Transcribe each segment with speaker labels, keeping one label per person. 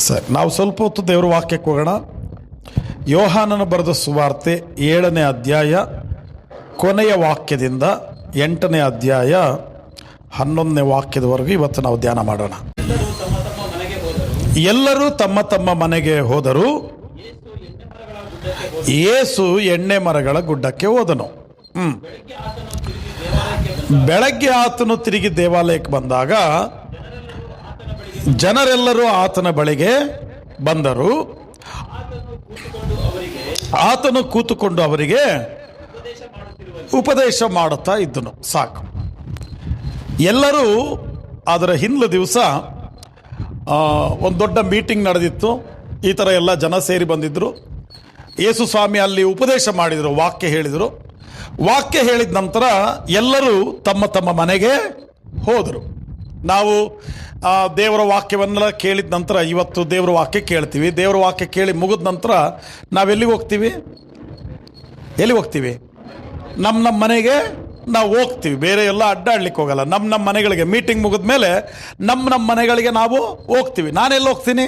Speaker 1: ಸರಿ, ನಾವು ಸ್ವಲ್ಪ ಹೊತ್ತು ದೇವರ ವಾಕ್ಯಕ್ಕೆ ಹೋಗೋಣ. ಯೋಹಾನನ ಬರೆದ ಸುವಾರ್ತೆ 7ನೇ ಅಧ್ಯಾಯ ಕೊನೆಯ ವಾಕ್ಯದಿಂದ 8ನೇ ಅಧ್ಯಾಯ 11ನೇ ವಾಕ್ಯದವರೆಗೂ ಇವತ್ತು ನಾವು ಧ್ಯಾನ ಮಾಡೋಣ. ಎಲ್ಲರೂ ತಮ್ಮ ತಮ್ಮ ಮನೆಗೆ ಹೋದರು. ಯೇಸು ಎಣ್ಣೆ ಮರಗಳ ಗುಡ್ಡಕ್ಕೆ ಹೋದನು. ಬೆಳಗ್ಗೆ ಆತನು ತಿರುಗಿ ದೇವಾಲಯಕ್ಕೆ ಬಂದಾಗ ಜನರೆಲ್ಲರೂ ಆತನ ಬಳಿಗೆ ಬಂದರು. ಆತನು ಕೂತುಕೊಂಡು ಅವರಿಗೆ ಉಪದೇಶ ಮಾಡುತ್ತಾ ಇದ್ದನು. ಸಾಕು. ಎಲ್ಲರೂ ಅದರ ಹಿಂದಿನ ದಿವಸ ಒಂದು ದೊಡ್ಡ ಮೀಟಿಂಗ್ ನಡೆದಿತ್ತು. ಈ ಥರ ಎಲ್ಲ ಜನ ಸೇರಿ ಬಂದಿದ್ದರು. ಯೇಸು ಸ್ವಾಮಿ ಅಲ್ಲಿ ಉಪದೇಶ ಮಾಡಿದರು, ವಾಕ್ಯ ಹೇಳಿದರು. ವಾಕ್ಯ ಹೇಳಿದ ನಂತರ ಎಲ್ಲರೂ ತಮ್ಮ ತಮ್ಮ ಮನೆಗೆ ಹೋದರು. ನಾವು ದೇವರ ವಾಕ್ಯವನ್ನೆಲ್ಲ ಕೇಳಿದ ನಂತರ ಇವತ್ತು ದೇವರ ವಾಕ್ಯ ಕೇಳ್ತೀವಿ. ದೇವರ ವಾಕ್ಯ ಕೇಳಿ ಮುಗಿದ ನಂತರ ನಾವೆಲ್ಲಿಗೆ ಹೋಗ್ತೀವಿ? ಎಲ್ಲಿ ಹೋಗ್ತೀವಿ? ನಮ್ಮ ಮನೆಗೆ ನಾವು ಹೋಗ್ತೀವಿ. ಬೇರೆ ಎಲ್ಲ ಅಡ್ಡಾಡ್ಲಿಕ್ಕೆ ಹೋಗಲ್ಲ. ನಮ್ಮ ಮನೆಗಳಿಗೆ ಮೀಟಿಂಗ್ ಮುಗಿದ ಮೇಲೆ ನಮ್ಮ ಮನೆಗಳಿಗೆ ನಾವು ಹೋಗ್ತೀವಿ. ನಾನೆಲ್ಲಿ ಹೋಗ್ತೀನಿ?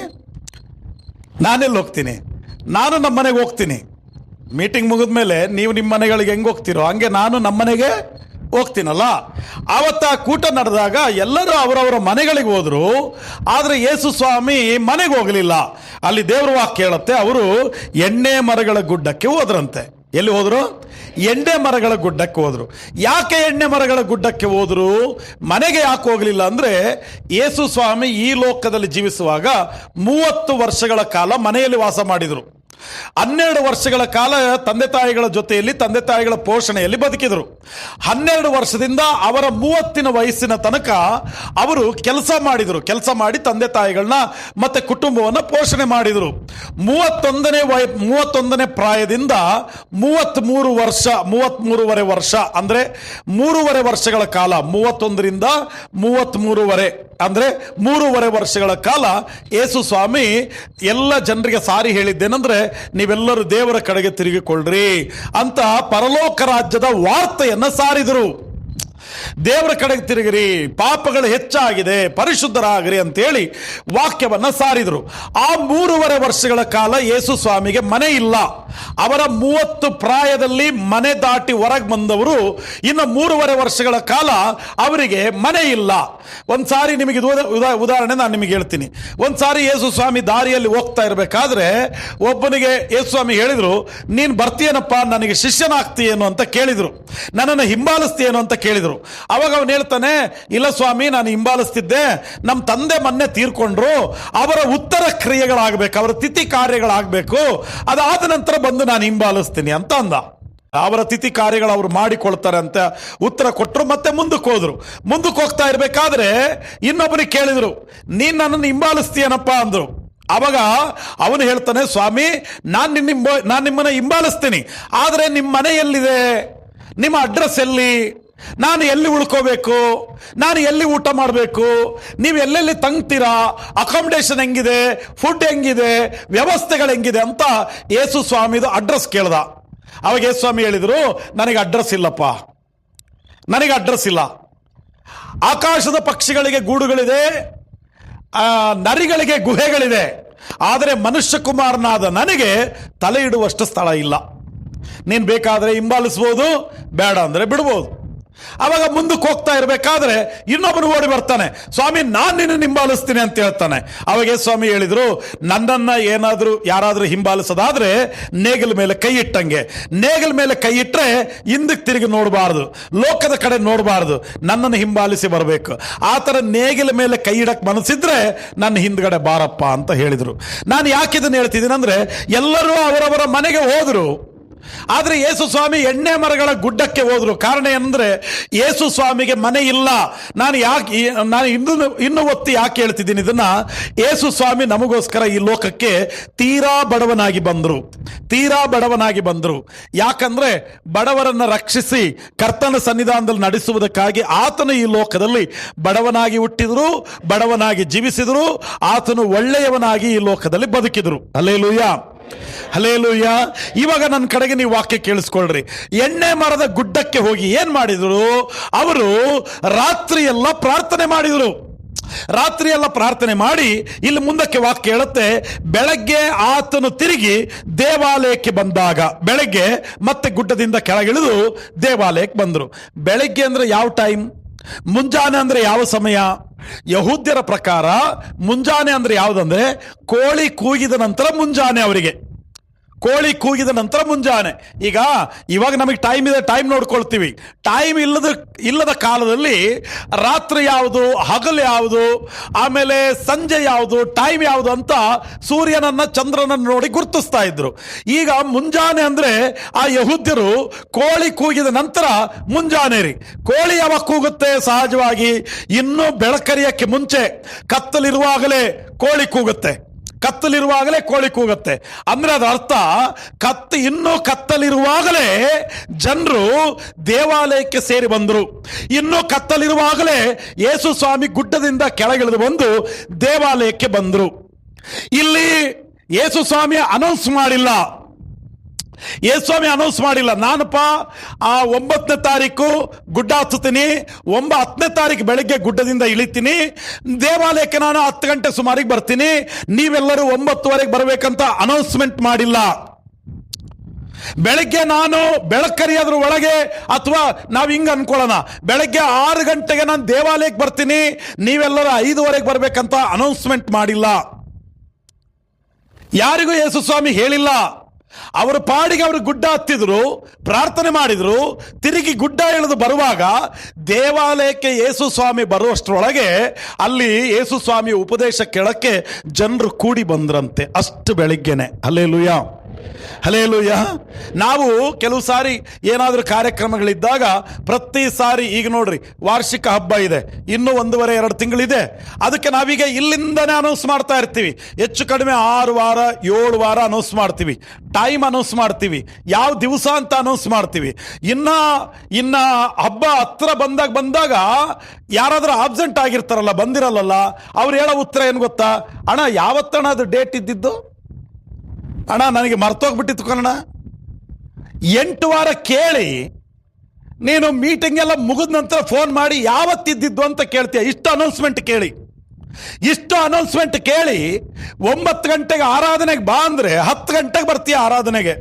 Speaker 1: ನಾನು ನಮ್ಮ ಮನೆಗೆ ಹೋಗ್ತೀನಿ. ಮೀಟಿಂಗ್ ಮುಗಿದ ಮೇಲೆ ನೀವು ನಿಮ್ಮ ಮನೆಗಳಿಗೆ ಹೆಂಗೆ ಹೋಗ್ತೀರೋ ಹಂಗೆ ನಾನು ನಮ್ಮ ಮನೆಗೆ ಹೋಗ್ತೀನಲ್ಲ. ಆವತ್ತ ಕೂಟ ನಡೆದಾಗ ಎಲ್ಲರೂ ಅವರವರ ಮನೆಗಳಿಗೆ ಹೋದರು. ಆದರೆ ಯೇಸು ಸ್ವಾಮಿ ಮನೆಗೆ ಹೋಗಲಿಲ್ಲ. ಅಲ್ಲಿ ದೇವ್ರ ವಾಕ್ಯ ಹೇಳುತ್ತೆ, ಅವರು ಎಣ್ಣೆ ಮರಗಳ ಗುಡ್ಡಕ್ಕೆ ಹೋದ್ರಂತೆ. ಎಲ್ಲಿ ಹೋದರು? ಎಣ್ಣೆ ಮರಗಳ ಗುಡ್ಡಕ್ಕೆ ಹೋದರು. ಯಾಕೆ ಎಣ್ಣೆ ಮರಗಳ ಗುಡ್ಡಕ್ಕೆ ಹೋದರು? ಮನೆಗೆ ಯಾಕೆ ಹೋಗಲಿಲ್ಲ ಅಂದರೆ, ಯೇಸು ಸ್ವಾಮಿ ಈ ಲೋಕದಲ್ಲಿ ಜೀವಿಸುವಾಗ 30 ವರ್ಷಗಳ ಕಾಲ ಮನೆಯಲ್ಲಿ ವಾಸ ಮಾಡಿದರು. 12 ವರ್ಷಗಳ ಕಾಲ ತಂದೆ ತಾಯಿಗಳ ಜೊತೆಯಲ್ಲಿ, ತಂದೆ ತಾಯಿಗಳ ಪೋಷಣೆಯಲ್ಲಿ ಬದುಕಿದರು. 12 ವರ್ಷದಿಂದ ಅವರ 30ನ ವಯಸ್ಸಿನ ತನಕ ಅವರು ಕೆಲಸ ಮಾಡಿದರು. ಕೆಲಸ ಮಾಡಿ ತಂದೆ ತಾಯಿಗಳನ್ನ ಮತ್ತೆ ಕುಟುಂಬವನ್ನು ಪೋಷಣೆ ಮಾಡಿದರು. 31ನೇ ಪ್ರಾಯದಿಂದ 33.5 ವರ್ಷ ಅಂದರೆ 3.5 ವರ್ಷಗಳ ಕಾಲ, 31ರಿಂದ 33 ಅಂದರೆ 3.5 ವರ್ಷಗಳ ಕಾಲ ಯೇಸು ಸ್ವಾಮಿ ಎಲ್ಲ ಜನರಿಗೆ ಸಾರಿ ಹೇಳಿದ್ದೇನೆಂದ್ರೆ, ನೀವೆಲ್ಲರೂ ದೇವರ ಕಡೆಗೆ ತಿರುಗಿಕೊಳ್ಳ್ರಿ ಅಂತ ಪರಲೋಕ ರಾಜ್ಯದ ವಾರ್ತೆಯನ್ನು ಸಾರಿದರು. ದೇವರ ಕಡೆಗೆ ತಿರುಗಿರಿ, ಪಾಪಗಳು ಹೆಚ್ಚಾಗಿದೆ, ಪರಿಶುದ್ಧರಾಗಿರಿ ಅಂತೇಳಿ ವಾಕ್ಯವನ್ನ ಸಾರಿದರು. ಆ 3.5 ವರ್ಷಗಳ ಕಾಲ ಯೇಸು ಸ್ವಾಮಿಗೆ ಮನೆ ಇಲ್ಲ. ಅವರ 30 ಪ್ರಾಯದಲ್ಲಿ ಮನೆ ದಾಟಿ ಹೊರಗೆ ಬಂದವರು ಇನ್ನು 3.5 ವರ್ಷಗಳ ಕಾಲ ಅವರಿಗೆ ಮನೆ ಇಲ್ಲ. ಒಂದ್ಸಾರಿ ನಿಮಗೆ ಉದಾಹರಣೆ ನಾನು ನಿಮಗೆ ಹೇಳ್ತೀನಿ. ಒಂದ್ಸಾರಿ ಯೇಸು ಸ್ವಾಮಿ ದಾರಿಯಲ್ಲಿ ಹೋಗ್ತಾ ಇರಬೇಕಾದ್ರೆ ಒಬ್ಬನಿಗೆ ಯೇಸು ಸ್ವಾಮಿ ಹೇಳಿದ್ರು, ನೀನು ಬರ್ತೀಯನಪ್ಪ, ನನಗೆ ಶಿಷ್ಯನಾಗ್ತೀಯೇನು ಅಂತ ಕೇಳಿದ್ರು. ನನ್ನನ್ನು ಹಿಂಬಾಲಿಸ್ತೀಯೇನು ಅಂತ ಕೇಳಿದ್ರು. ಅವಾಗ ಅವನು ಹೇಳ್ತಾನೆ, ಇಲ್ಲ ಸ್ವಾಮಿ, ನಾನು ಹಿಂಬಾಲಿಸ್ತಿದ್ದೆ, ನಮ್ಮ ತಂದೆ ಮೊನ್ನೆ ತೀರ್ಕೊಂಡ್ರು, ಅವರ ಉತ್ತರ ಕ್ರಿಯೆಗಳಾಗಬೇಕು, ಅವರ ತಿಥಿ ಕಾರ್ಯಗಳಾಗಬೇಕು, ಅದಾದ ನಂತರ ಬಂದು ನಾನು ಹಿಂಬಾಲಿಸ್ತೀನಿ ಅಂತ ಅಂದ. ಅವರ ತಿಥಿ ಕಾರ್ಯಗಳು ಅವರು ಮಾಡಿಕೊಳ್ತಾರೆ ಅಂತ ಉತ್ತರ ಕೊಟ್ಟರು. ಮತ್ತೆ ಮುಂದಕ್ಕೆ ಹೋದ್ರು. ಮುಂದಕ್ಕೆ ಹೋಗ್ತಾ ಇರಬೇಕಾದ್ರೆ ಇನ್ನೊಬ್ಬರಿಗೆ ಕೇಳಿದ್ರು, ನೀನು ನನ್ನನ್ನು ಹಿಂಬಾಲಿಸ್ತೀಯನಪ್ಪ ಅಂದ್ರು. ಅವಾಗ ಅವನು ಹೇಳ್ತಾನೆ, ಸ್ವಾಮಿ, ನಾನು ನಿಮ್ಮನ್ನ ಹಿಂಬಾಲಿಸ್ತೀನಿ, ಆದರೆ ನಿಮ್ಮ ಮನೆ ಎಲ್ಲಿದೆ? ನಿಮ್ಮ ಅಡ್ರೆಸ್ ಎಲ್ಲಿ? ನಾನು ಎಲ್ಲಿ ಉಳ್ಕೋಬೇಕು? ನಾನು ಎಲ್ಲಿ ಊಟ ಮಾಡಬೇಕು? ನೀವು ಎಲ್ಲೆಲ್ಲಿ ತಂಗ್ತೀರಾ? ಅಕಾಮಿಡೇಷನ್ ಹೆಂಗಿದೆ? ಫುಡ್ ಹೆಂಗಿದೆ? ವ್ಯವಸ್ಥೆಗಳು ಹೆಂಗಿದೆ ಅಂತ ಯೇಸು ಸ್ವಾಮಿದು ಅಡ್ರೆಸ್ ಕೇಳ್ದ. ಅವಾಗ ಯೇಸು ಸ್ವಾಮಿ ಹೇಳಿದರು, ನನಗೆ ಅಡ್ರೆಸ್ ಇಲ್ಲಪ್ಪ, ನನಗೆ ಅಡ್ರೆಸ್ ಇಲ್ಲ. ಆಕಾಶದ ಪಕ್ಷಿಗಳಿಗೆ ಗೂಡುಗಳಿದೆ, ನರಿಗಳಿಗೆ ಗುಹೆಗಳಿದೆ, ಆದರೆ ಮನುಷ್ಯ ಕುಮಾರನಾದ ನನಗೆ ತಲೆ ಇಡುವಷ್ಟು ಸ್ಥಳ ಇಲ್ಲ. ನೀನು ಬೇಕಾದರೆ ಹಿಂಬಾಲಿಸ್ಬೋದು, ಬೇಡ ಅಂದರೆ ಬಿಡ್ಬೋದು. ಅವಾಗ ಮುಂದಕ್ಕೆ ಹೋಗ್ತಾ ಇರಬೇಕಾದ್ರೆ ಇನ್ನೊಬ್ಬನು ಓಡಿ ಬರ್ತಾನೆ, ಸ್ವಾಮಿ, ನಾನು ನಿನ್ನ ಹಿಂಬಾಲಿಸ್ತೀನಿ ಅಂತ ಹೇಳ್ತಾನೆ. ಅವಾಗ ಸ್ವಾಮಿ ಹೇಳಿದ್ರು, ನನ್ನನ್ನು ಯಾರಾದರೂ ಹಿಂಬಾಲಿಸೋದಾದ್ರೆ ನೇಗಿಲ ಮೇಲೆ ಕೈ ಇಟ್ಟಂಗೆ. ನೇಗಿಲ ಮೇಲೆ ಕೈ ಇಟ್ಟರೆ ಹಿಂದಕ್ಕೆ ತಿರುಗಿ ನೋಡಬಾರ್ದು, ಲೋಕದ ಕಡೆ ನೋಡಬಾರ್ದು, ನನ್ನನ್ನು ಹಿಂಬಾಲಿಸಿ ಬರಬೇಕು. ಆ ಥರ ನೇಗಿಲ ಮೇಲೆ ಕೈ ಇಡಕ್ಕೆ ಮನಸ್ಸಿದ್ರೆ ನನ್ನ ಹಿಂದ್ಗಡೆ ಬಾರಪ್ಪ ಅಂತ ಹೇಳಿದರು. ನಾನು ಯಾಕೆ ಇದನ್ನು ಹೇಳ್ತಿದ್ದೀನಿ ಅಂದರೆ, ಎಲ್ಲರೂ ಅವರವರ ಮನೆಗೆ ಹೋದರು. ಆದರೆ ಯೇಸು ಸ್ವಾಮಿ ಎಣ್ಣೆ ಮರಗಳ ಗುಡ್ಡಕ್ಕೆ ಹೋದ್ರು. ಕಾರಣ ಏನಂದ್ರೆ, ಯೇಸು ಸ್ವಾಮಿಗೆ ಮನೆ ಇಲ್ಲ. ನಾನು ಇನ್ನು ಒತ್ತಿ ಯಾಕೆ ಹೇಳ್ತಿದ್ದೀನಿ ಇದನ್ನ? ಯೇಸು ಸ್ವಾಮಿ ನಮಗೋಸ್ಕರ ಈ ಲೋಕಕ್ಕೆ ತೀರಾ ಬಡವನಾಗಿ ಬಂದರು. ಯಾಕಂದ್ರೆ ಬಡವರನ್ನ ರಕ್ಷಿಸಿ ಕರ್ತನ ಸನ್ನಿಧಾನದಲ್ಲಿ ನಡೆಸುವುದಕ್ಕಾಗಿ ಆತನು ಈ ಲೋಕದಲ್ಲಿ ಬಡವನಾಗಿ ಹುಟ್ಟಿದ್ರು, ಬಡವನಾಗಿ ಜೀವಿಸಿದ್ರು, ಆತನು ಒಳ್ಳೆಯವನಾಗಿ ಈ ಲೋಕದಲ್ಲಿ ಬದುಕಿದ್ರು. Hallelujah, hallelujah. ಇವಾಗ ನನ್ನ ಕಡೆಗೆ ನೀವು ವಾಕ್ಯ ಕೇಳಿಸ್ಕೊಳ್ರಿ. ಎಣ್ಣೆ ಮರದ ಗುಡ್ಡಕ್ಕೆ ಹೋಗಿ ಏನ್ ಮಾಡಿದ್ರು? ಅವರು ರಾತ್ರಿ ಎಲ್ಲ ಪ್ರಾರ್ಥನೆ ಮಾಡಿದ್ರು. ರಾತ್ರಿ ಎಲ್ಲ ಪ್ರಾರ್ಥನೆ ಮಾಡಿ ಇಲ್ಲಿ ಮುಂದಕ್ಕೆ ವಾಕ್ಯ ಹೇಳುತ್ತೆ, ಬೆಳಗ್ಗೆ ಆತನು ತಿರುಗಿ ದೇವಾಲಯಕ್ಕೆ ಬಂದಾಗ, ಬೆಳಗ್ಗೆ ಮತ್ತೆ ಗುಡ್ಡದಿಂದ ಕೆಳಗಿಳಿದು ದೇವಾಲಯಕ್ಕೆ ಬಂದರು. ಬೆಳಗ್ಗೆ ಅಂದ್ರೆ ಯಾವ ಟೈಮ್? ಮುಂಜಾನೆ ಅಂದ್ರೆ ಯಾವ ಸಮಯ? ಯಹೂದ್ಯರ ಪ್ರಕಾರ ಮುಂಜಾನೆ ಅಂದ್ರೆ ಯಾವುದಂದ್ರೆ ಕೋಳಿ ಕೂಗಿದ ನಂತರ ಮುಂಜಾನೆ. ಅವರಿಗೆ ಕೋಳಿ ಕೂಗಿದ ನಂತರ ಮುಂಜಾನೆ. ಇವಾಗ ನಮಗೆ ಟೈಮ್ ಇದೆ, ಟೈಮ್ ನೋಡ್ಕೊಳ್ತೀವಿ. ಟೈಮ್ ಇಲ್ಲದ ಕಾಲದಲ್ಲಿ ರಾತ್ರಿ ಯಾವುದು, ಹಗಲು ಯಾವುದು, ಆಮೇಲೆ ಸಂಜೆ ಯಾವುದು, ಟೈಮ್ ಯಾವುದು ಅಂತ ಸೂರ್ಯನನ್ನ ಚಂದ್ರನನ್ನು ನೋಡಿ ಗುರುತಿಸ್ತಾ ಇದ್ರು. ಈಗ ಮುಂಜಾನೆ ಅಂದ್ರೆ ಆ ಯಹೂದ್ಯರು ಕೋಳಿ ಕೂಗಿದ ನಂತರ ಮುಂಜಾನೆ ರೀ. ಕೋಳಿ ಯಾವಾಗ ಕೂಗುತ್ತೆ? ಸಹಜವಾಗಿ ಇನ್ನೂ ಬೆಳಕರಿಯಕ್ಕೆ ಮುಂಚೆ ಕತ್ತಲಿರುವಾಗಲೇ ಕೋಳಿ ಕೂಗುತ್ತೆ. ಕತ್ತಲಿರುವಾಗಲೇ ಕೋಳಿ ಕೂಗುತ್ತೆ ಅಂದ್ರೆ ಅದರ ಅರ್ಥ ಇನ್ನೂ ಕತ್ತಲಿರುವಾಗಲೇ ಜನರು ದೇವಾಲಯಕ್ಕೆ ಸೇರಿ ಬಂದರು. ಇನ್ನೂ ಕತ್ತಲಿರುವಾಗಲೇ ಯೇಸು ಸ್ವಾಮಿ ಗುಡ್ಡದಿಂದ ಕೆಳಗಿಳಿದು ಬಂದು ದೇವಾಲಯಕ್ಕೆ ಬಂದರು. ಇಲ್ಲಿ ಯೇಸು ಸ್ವಾಮಿ ಅನೌನ್ಸ್ ಮಾಡಿಲ್ಲ. ಯೇಸುಸ್ವಾಮಿ ಅನೌನ್ಸ್ ಮಾಡಿಲ್ಲ, ನಾನಪ್ಪ 9ನೇ ತಾರೀಕು ಗುಡ್ಡ ಹತ್ತುತ್ತೀನಿ, 10ನೇ ತಾರೀಕು ಬೆಳಗ್ಗೆ ಗುಡ್ಡದಿಂದ ಇಳಿತೀನಿ, ದೇವಾಲಯಕ್ಕೆ ನಾನು 10 ಗಂಟೆ ಸುಮಾರಿಗೆ ಬರ್ತೀನಿ, ನೀವೆಲ್ಲರೂ 9:30 ಬರಬೇಕಂತ ಅನೌನ್ಸ್ಮೆಂಟ್ ಮಾಡಿಲ್ಲ. ಬೆಳಗ್ಗೆ ನಾನು ಬೆಳಕರಿಯೋದ್ರ ಒಳಗೆ, ಅಥವಾ ನಾವು ಹಿಂಗೆ ಅನ್ಕೊಳ್ಳೋಣ, ಬೆಳಗ್ಗೆ 6 ಗಂಟೆಗೆ ನಾನು ದೇವಾಲಯಕ್ಕೆ ಬರ್ತೀನಿ, ನೀವೆಲ್ಲರೂ 5:15 ಬರಬೇಕಂತ ಅನೌನ್ಸ್ಮೆಂಟ್ ಮಾಡಿಲ್ಲ. ಯಾರಿಗೂ ಯೇಸು ಸ್ವಾಮಿ ಹೇಳಿಲ್ಲ. ಅವರ ಪಾಡಿಗೆ ಅವರು ಗುಡ್ಡ ಹತ್ತಿದ್ರು, ಪ್ರಾರ್ಥನೆ ಮಾಡಿದ್ರು, ತಿರುಗಿ ಗುಡ್ಡ ಇಳಿದು ಬರುವಾಗ ದೇವಾಲಯಕ್ಕೆ ಯೇಸು ಸ್ವಾಮಿ ಬರುವಷ್ಟರೊಳಗೆ ಅಲ್ಲಿ ಯೇಸು ಸ್ವಾಮಿ ಉಪದೇಶ ಕೇಳಕ್ಕೆ ಜನರು ಕೂಡಿ ಬಂದ್ರಂತೆ. ಅಷ್ಟು ಬೆಳಿಗ್ಗೆನೆ. Hallelujah, hallelujah. ನಾವು ಕೆಲವು ಸಾರಿ ಏನಾದರೂ ಕಾರ್ಯಕ್ರಮಗಳಿದ್ದಾಗ ಪ್ರತಿ ಸಾರಿ, ಈಗ ನೋಡ್ರಿ ವಾರ್ಷಿಕ ಹಬ್ಬ ಇದೆ, ಇನ್ನೂ 1.5-2 ತಿಂಗಳಿದೆ, ಅದಕ್ಕೆ ನಾವೀಗ ಇಲ್ಲಿಂದನೇ ಅನೌನ್ಸ್ ಮಾಡ್ತಾ ಇರ್ತೀವಿ. ಹೆಚ್ಚು ಕಡಿಮೆ 6 ವಾರ 7 ವಾರ ಅನೌನ್ಸ್ ಮಾಡ್ತೀವಿ, ಟೈಮ್ ಅನೌನ್ಸ್ ಮಾಡ್ತೀವಿ, ಯಾವ ದಿವಸ ಅಂತ ಅನೌನ್ಸ್ ಮಾಡ್ತೀವಿ. ಇನ್ನ ಹಬ್ಬ ಹತ್ರ ಬಂದಾಗ ಯಾರಾದ್ರೂ ಆಬ್ಸೆಂಟ್ ಆಗಿರ್ತಾರಲ್ಲ, ಬಂದಿರಲ್ಲ, ಅವ್ರು ಹೇಳೋ ಉತ್ತರ ಏನು ಗೊತ್ತಾ? ಅಣ್ಣ ಯಾವತ್ತಣ್ಣ ಅದು ಡೇಟ್ ಇದ್ದಿದ್ದು? ಅಣ್ಣ ನನಗೆ ಮರ್ತೋಗ್ಬಿಟ್ಟಿತ್ತು ಕಣ. 8 ವಾರ ಕೇಳಿ ನೀನು ಮೀಟಿಂಗ್ ಎಲ್ಲ ಮುಗಿದ ನಂತರ ಫೋನ್ ಮಾಡಿ ಯಾವತ್ತಿದ್ದು ಅಂತ ಕೇಳ್ತೀಯ. ಇಷ್ಟು ಅನೌನ್ಸ್ಮೆಂಟ್ ಕೇಳಿ 9 ಗಂಟೆಗೆ ಆರಾಧನೆಗೆ ಬಾ ಅಂದ್ರೆ 10 ಗಂಟೆಗೆ ಬರ್ತೀಯ ಆರಾಧನೆಗೆ.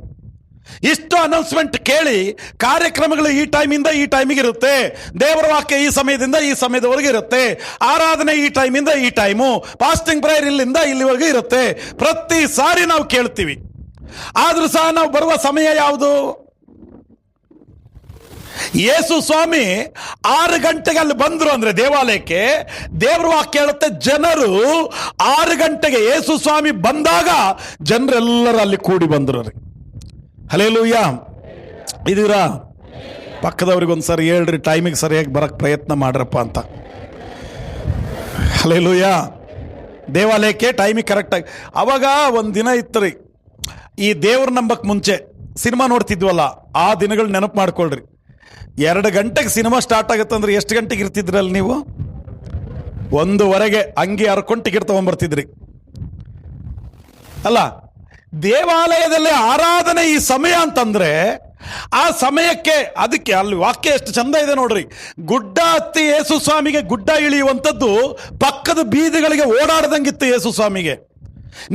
Speaker 1: ಇಷ್ಟು ಅನೌನ್ಸ್ಮೆಂಟ್ ಕೇಳಿ ಕಾರ್ಯಕ್ರಮಗಳು ಈ ಟೈಮಿಂದ ಈ ಟೈಮಿಗೆ ಇರುತ್ತೆ, ದೇವರ ವಾಕ್ಯ ಈ ಸಮಯದಿಂದ ಈ ಸಮಯದವರೆಗೆ ಇರುತ್ತೆ, ಆರಾಧನೆ ಈ ಟೈಮಿಂದ ಈ ಟೈಮು, ಫಾಸ್ಟಿಂಗ್ ಪ್ರೇಯರ್ ಇಲ್ಲಿಂದ ಇಲ್ಲಿವರೆಗೆ ಇರುತ್ತೆ. ಪ್ರತಿ ಸಾರಿ ನಾವು ಕೇಳ್ತೀವಿ. ಆದ್ರೂ ಸಹ ನಾವು ಬರುವ ಸಮಯ ಯಾವುದು? ಯೇಸು ಸ್ವಾಮಿ 6 ಗಂಟೆಗೆ ಅಲ್ಲಿ ಬಂದ್ರು ಅಂದ್ರೆ ದೇವಾಲಯಕ್ಕೆ, ದೇವರ ವಾಕ್ಯ ಹೇಳುತ್ತೆ ಜನರು 6 ಗಂಟೆಗೆ ಯೇಸು ಸ್ವಾಮಿ ಬಂದಾಗ ಜನರೆಲ್ಲರೂ ಅಲ್ಲಿ ಕೂಡಿ ಬಂದ್ರು ರೀ. ಹಲ್ಲೆಲೂಯಾ. ಇದೀರಾ? ಪಕ್ಕದವ್ರಿಗೆ ಒಂದ್ಸರಿ ಹೇಳ್ರಿ, ಟೈಮಿಗೆ ಸರಿಯಾಗಿ ಬರಕ್ಕೆ ಪ್ರಯತ್ನ ಮಾಡ್ರಪ್ಪ ಅಂತ. ಹಲ್ಲೆಲೂಯಾ. ದೇವಾಲಯಕ್ಕೆ ಟೈಮಿಗೆ ಕರೆಕ್ಟಾಗಿ. ಅವಾಗ ಒಂದು ದಿನ ಇತ್ತು ರೀ, ಈ ದೇವ್ರ ನಂಬಕ್ಕೆ ಮುಂಚೆ ಸಿನಿಮಾ ನೋಡ್ತಿದ್ವಲ್ಲ, ಆ ದಿನಗಳು ನೆನಪು ಮಾಡ್ಕೊಳ್ರಿ. 2 ಗಂಟೆಗೆ ಸಿನಿಮಾ ಸ್ಟಾರ್ಟ್ ಆಗುತ್ತೆ ಅಂದ್ರೆ ಎಷ್ಟು ಗಂಟೆಗೆ ಇರ್ತಿದ್ರಲ್ಲಿ ನೀವು? 1:15 ಅಂಗಿ ಹರ್ಕೊಂಡು ಟಿಕೆಟ್ ತೊಗೊಂಡ್ಬರ್ತಿದ್ರಿ ಅಲ್ಲ. ದೇವಾಲಯದಲ್ಲಿ ಆರಾಧನೆ ಈ ಸಮಯ ಅಂತಂದ್ರೆ ಆ ಸಮಯಕ್ಕೆ, ಅದಕ್ಕೆ ಅಲ್ಲಿ ವಾಕ್ಯ ಎಷ್ಟು ಚಂದ ಇದೆ ನೋಡ್ರಿ. ಗುಡ್ಡ ಹತ್ತಿ ಯೇಸು ಸ್ವಾಮಿಗೆ ಗುಡ್ಡ ಇಳಿಯುವಂಥದ್ದು ಪಕ್ಕದ ಬೀದಿಗಳಿಗೆ ಓಡಾಡದಂಗಿತ್ತು ಯೇಸು ಸ್ವಾಮಿಗೆ.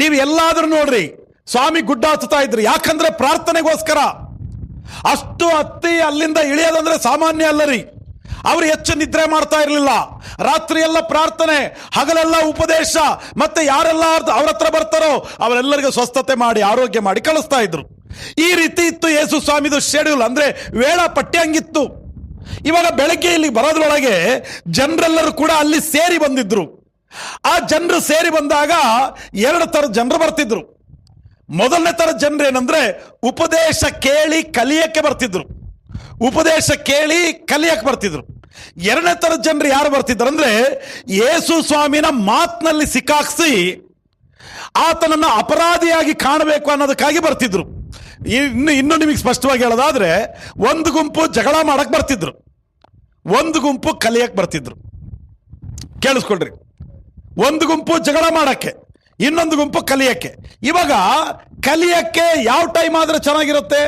Speaker 1: ನೀವು ಎಲ್ಲಾದ್ರೂ ನೋಡ್ರಿ, ಸ್ವಾಮಿ ಗುಡ್ಡ ಹತ್ತುತ್ತಾ ಇದ್ರಿ, ಯಾಕಂದ್ರೆ ಪ್ರಾರ್ಥನೆಗೋಸ್ಕರ. ಅಷ್ಟು ಹತ್ತಿ ಅಲ್ಲಿಂದ ಇಳಿಯೋದಂದ್ರೆ ಸಾಮಾನ್ಯ ಅಲ್ಲ ರೀ. ಅವರು ಹೆಚ್ಚು ನಿದ್ರೆ ಮಾಡ್ತಾ ಇರಲಿಲ್ಲ, ರಾತ್ರಿ ಎಲ್ಲ ಪ್ರಾರ್ಥನೆ, ಹಗಲೆಲ್ಲ ಉಪದೇಶ, ಮತ್ತೆ ಯಾರೆಲ್ಲ ಅವ್ರ ಹತ್ರ ಬರ್ತಾರೋ ಅವರೆಲ್ಲರಿಗೂ ಸ್ವಸ್ಥತೆ ಮಾಡಿ ಆರೋಗ್ಯ ಮಾಡಿ ಕಳಿಸ್ತಾ ಇದ್ರು. ಈ ರೀತಿ ಇತ್ತು ಯೇಸು ಸ್ವಾಮಿದು ಶೆಡ್ಯೂಲ್, ಅಂದ್ರೆ ವೇಳಾಪಟ್ಟಿ ಹಂಗಿತ್ತು. ಇವಾಗ ಬೆಳಗ್ಗೆ ಇಲ್ಲಿ ಬರೋದ್ರೊಳಗೆ ಜನರೆಲ್ಲರೂ ಕೂಡ ಅಲ್ಲಿ ಸೇರಿ ಬಂದಿದ್ರು. ಆ ಜನರು ಸೇರಿ ಬಂದಾಗ 2 ಥರದ ಜನರು ಬರ್ತಿದ್ರು. ಮೊದಲನೇ ಥರದ ಜನರು ಏನಂದ್ರೆ ಉಪದೇಶ ಕೇಳಿ ಕಲಿಯಕ್ಕೆ ಬರ್ತಿದ್ರು, ಉಪದೇಶ ಕೇಳಿ ಕಲಿಯಕ್ಕೆ ಬರ್ತಿದ್ರು. 2ನೇ ಥರದ ಜನರು ಯಾರು ಬರ್ತಿದ್ರು ಅಂದ್ರೆ ಯೇಸು ಸ್ವಾಮಿನ ಮಾತಿನಲ್ಲಿ ಸಿಕ್ಕಾಕ್ಸಿ ಆತನನ್ನ ಅಪರಾಧಿಯಾಗಿ ಕಾಣಬೇಕು ಅನ್ನೋದಕ್ಕಾಗಿ ಬರ್ತಿದ್ರು. ಇನ್ನು ನಿಮಗೆ ಸ್ಪಷ್ಟವಾಗಿ ಹೇಳೋದಾದ್ರೆ, ಒಂದು ಗುಂಪು ಜಗಳ ಮಾಡಕ್ ಬರ್ತಿದ್ರು, ಒಂದು ಗುಂಪು ಕಲಿಯಕ್ಕೆ ಬರ್ತಿದ್ರು. ಕೇಳಿಸ್ಕೊಳ್ರಿ, ಒಂದು ಗುಂಪು ಜಗಳ ಮಾಡಕ್ಕೆ, ಇನ್ನೊಂದು ಗುಂಪು ಕಲಿಯಕ್ಕೆ. ಇವಾಗ ಕಲಿಯಕ್ಕೆ ಯಾವ ಟೈಮ್ ಆದ್ರೆ ಚೆನ್ನಾಗಿರುತ್ತೆ?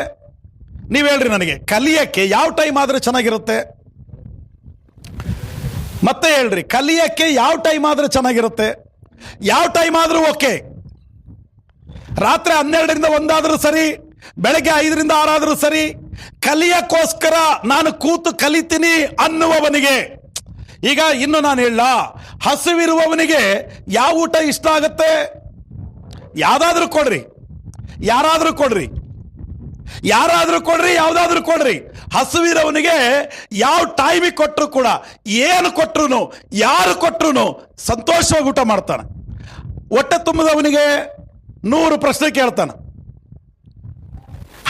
Speaker 1: ನೀವು ಹೇಳ್ರಿ ನನಗೆ, ಕಲಿಯಕ್ಕೆ ಯಾವ ಟೈಮ್ ಆದ್ರೆ ಚೆನ್ನಾಗಿರುತ್ತೆ? ಮತ್ತೆ ಹೇಳ್ರಿ, ಕಲಿಯಕ್ಕೆ ಯಾವ ಟೈಮ್ ಆದ್ರೆ ಚೆನ್ನಾಗಿರುತ್ತೆ? ಯಾವ ಟೈಮ್ ಆದ್ರೂ ಓಕೆ. ರಾತ್ರಿ 12ರಿಂದ 1 ಆದ್ರೂ ಸರಿ, ಬೆಳಗ್ಗೆ 5ರಿಂದ 6 ಆದ್ರೂ ಸರಿ. ಕಲಿಯಕ್ಕೋಸ್ಕರ ನಾನು ಕೂತು ಕಲಿತೀನಿ ಅನ್ನುವವನಿಗೆ, ಈಗ ಇನ್ನು ನಾನು ಹೇಳ, ಹಸಿವಿರುವವನಿಗೆ ಯಾವ ಊಟ ಇಷ್ಟ ಆಗತ್ತೆ? ಯಾವ್ದಾದ್ರೂ ಕೊಡ್ರಿ, ಯಾರಾದ್ರೂ ಕೊಡ್ರಿ, ಯಾರಾದ್ರೂ ಕೊಡ್ರಿ, ಯಾವ್ದಾದ್ರೂ ಕೊಡ್ರಿ. ಹಸುವಿರವನಿಗೆ ಯಾವ ಟೈಮಿಗೆ ಕೊಟ್ಟರು ಕೂಡ, ಏನು ಕೊಟ್ರು, ಯಾರು ಕೊಟ್ರು ಸಂತೋಷವಾಗಿ ಊಟ ಮಾಡ್ತಾನೆ. ಹೊಟ್ಟೆ ತುಂಬಿದವನಿಗೆ 100 ಪ್ರಶ್ನೆ ಕೇಳ್ತಾನೆ.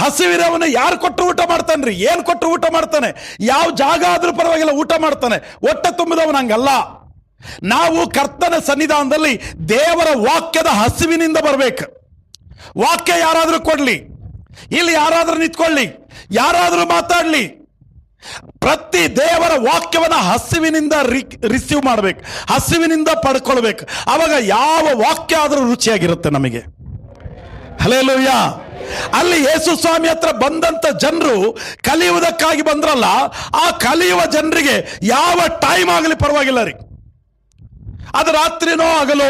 Speaker 1: ಹಸಿವಿರವನು ಯಾರು ಕೊಟ್ಟರು ಊಟ ಮಾಡ್ತಾನ್ರಿ, ಏನು ಕೊಟ್ಟರು ಊಟ ಮಾಡ್ತಾನೆ, ಯಾವ ಜಾಗ ಆದ್ರೂ ಪರವಾಗಿಲ್ಲ ಊಟ ಮಾಡ್ತಾನೆ. ಹೊಟ್ಟೆ ತುಂಬಿದವನು ಹಂಗಲ್ಲ. ನಾವು ಕರ್ತನ ಸನ್ನಿಧಾನದಲ್ಲಿ ದೇವರ ವಾಕ್ಯದ ಹಸಿವಿನಿಂದ ಬರಬೇಕು. ವಾಕ್ಯ ಯಾರಾದ್ರೂ ಕೊಡ್ಲಿ, ಇಲ್ಲಿ ಯಾರಾದ್ರೂ ನಿಂತ್ಕೊಳ್ಳಿ, ಯಾರಾದ್ರೂ ಮಾತಾಡ್ಲಿ, ಪ್ರತಿ ದೇವರ ವಾಕ್ಯವನ್ನ ಹಸಿವಿನಿಂದ ರಿಸೀವ್ ಮಾಡ್ಬೇಕು, ಹಸಿವಿನಿಂದ ಪಡ್ಕೊಳ್ಬೇಕು. ಅವಾಗ ಯಾವ ವಾಕ್ಯ ಆದ್ರೂ ರುಚಿಯಾಗಿರುತ್ತೆ ನಮಗೆ. ಹಲ್ಲೆಲೂಯಾ. ಅಲ್ಲಿ ಯೇಸು ಸ್ವಾಮಿ ಹತ್ರ ಬಂದಂತ ಜನರು ಕಲಿಯುವುದಕ್ಕಾಗಿ ಬಂದ್ರಲ್ಲ, ಆ ಕಲಿಯುವ ಜನರಿಗೆ ಯಾವ ಟೈಮ್ ಆಗಲಿ ಪರವಾಗಿಲ್ಲ ರೀ. ಅದು ರಾತ್ರಿನೋ ಹಗಲು,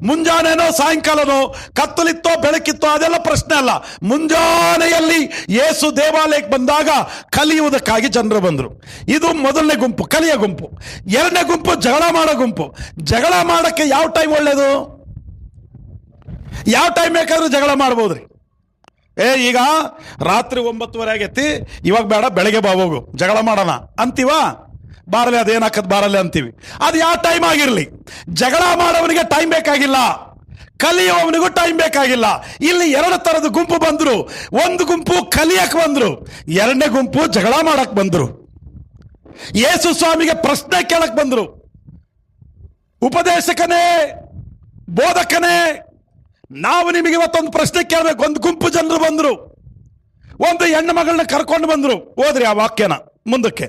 Speaker 1: ಮುಂಜಾನೆನೋ ಸಾಯಂಕಾಲನೋ, ಕತ್ತಲಿತ್ತೋ ಬೆಳಕಿತ್ತೋ, ಅದೆಲ್ಲ ಪ್ರಶ್ನೆ ಅಲ್ಲ. ಮುಂಜಾನೆಯಲ್ಲಿ ಯೇಸು ದೇವಾಲಯಕ್ಕೆ ಬಂದಾಗ ಕಲಿಯುವುದಕ್ಕಾಗಿ ಜನರು ಬಂದರು. ಇದು ಮೊದಲನೇ ಗುಂಪು, ಕಲಿಯ ಗುಂಪು. ಎರಡನೇ ಗುಂಪು ಜಗಳ ಮಾಡೋ ಗುಂಪು. ಜಗಳ ಮಾಡಕ್ಕೆ ಯಾವ ಟೈಮ್ ಒಳ್ಳೇದು? ಯಾವ ಟೈಮ್ ಬೇಕಾದ್ರೂ ಜಗಳ ಮಾಡ್ಬೋದ್ರಿ. ಈಗ ರಾತ್ರಿ 9:30 ಆಗೈತಿ, ಇವಾಗ ಬೇಡ, ಬೆಳಗ್ಗೆ ಬಾ ಹೋಗು ಜಗಳ ಮಾಡೋಣ ಅಂತೀವ? ಬಾರಲೆ, ಅದೇನಾಕತ್ ಬಾರಲೆ ಅಂತೀವಿ. ಅದು ಯಾವ ಟೈಮ್ ಆಗಿರ್ಲಿ, ಜಗಳ ಮಾಡೋವನಿಗೆ ಟೈಮ್ ಬೇಕಾಗಿಲ್ಲ, ಕಲಿಯುವವನಿಗೂ ಟೈಮ್ ಬೇಕಾಗಿಲ್ಲ. ಇಲ್ಲಿ 2 ತರದ ಗುಂಪು ಬಂದ್ರು. ಒಂದು ಗುಂಪು ಕಲಿಯಕ್ ಬಂದ್ರು, ಎರಡನೇ ಗುಂಪು ಜಗಳ ಮಾಡಕ್ ಬಂದ್ರು. ಯೇಸು ಸ್ವಾಮಿಗೆ ಪ್ರಶ್ನೆ ಕೇಳಕ್ ಬಂದ್ರು. ಉಪದೇಶಕನೇ, ಬೋಧಕನೇ, ನಾವು ನಿಮಗೆ ಇವತ್ತೊಂದು ಪ್ರಶ್ನೆ ಕೇಳಬೇಕು. ಒಂದು ಗುಂಪು ಜನರು ಬಂದ್ರು, ಒಂದು ಹೆಣ್ಣು ಮಗಳನ್ನ ಕರ್ಕೊಂಡು ಬಂದ್ರು. ಹೋದ್ರಿ ಆ ವಾಕ್ಯನ ಮುಂದಕ್ಕೆ.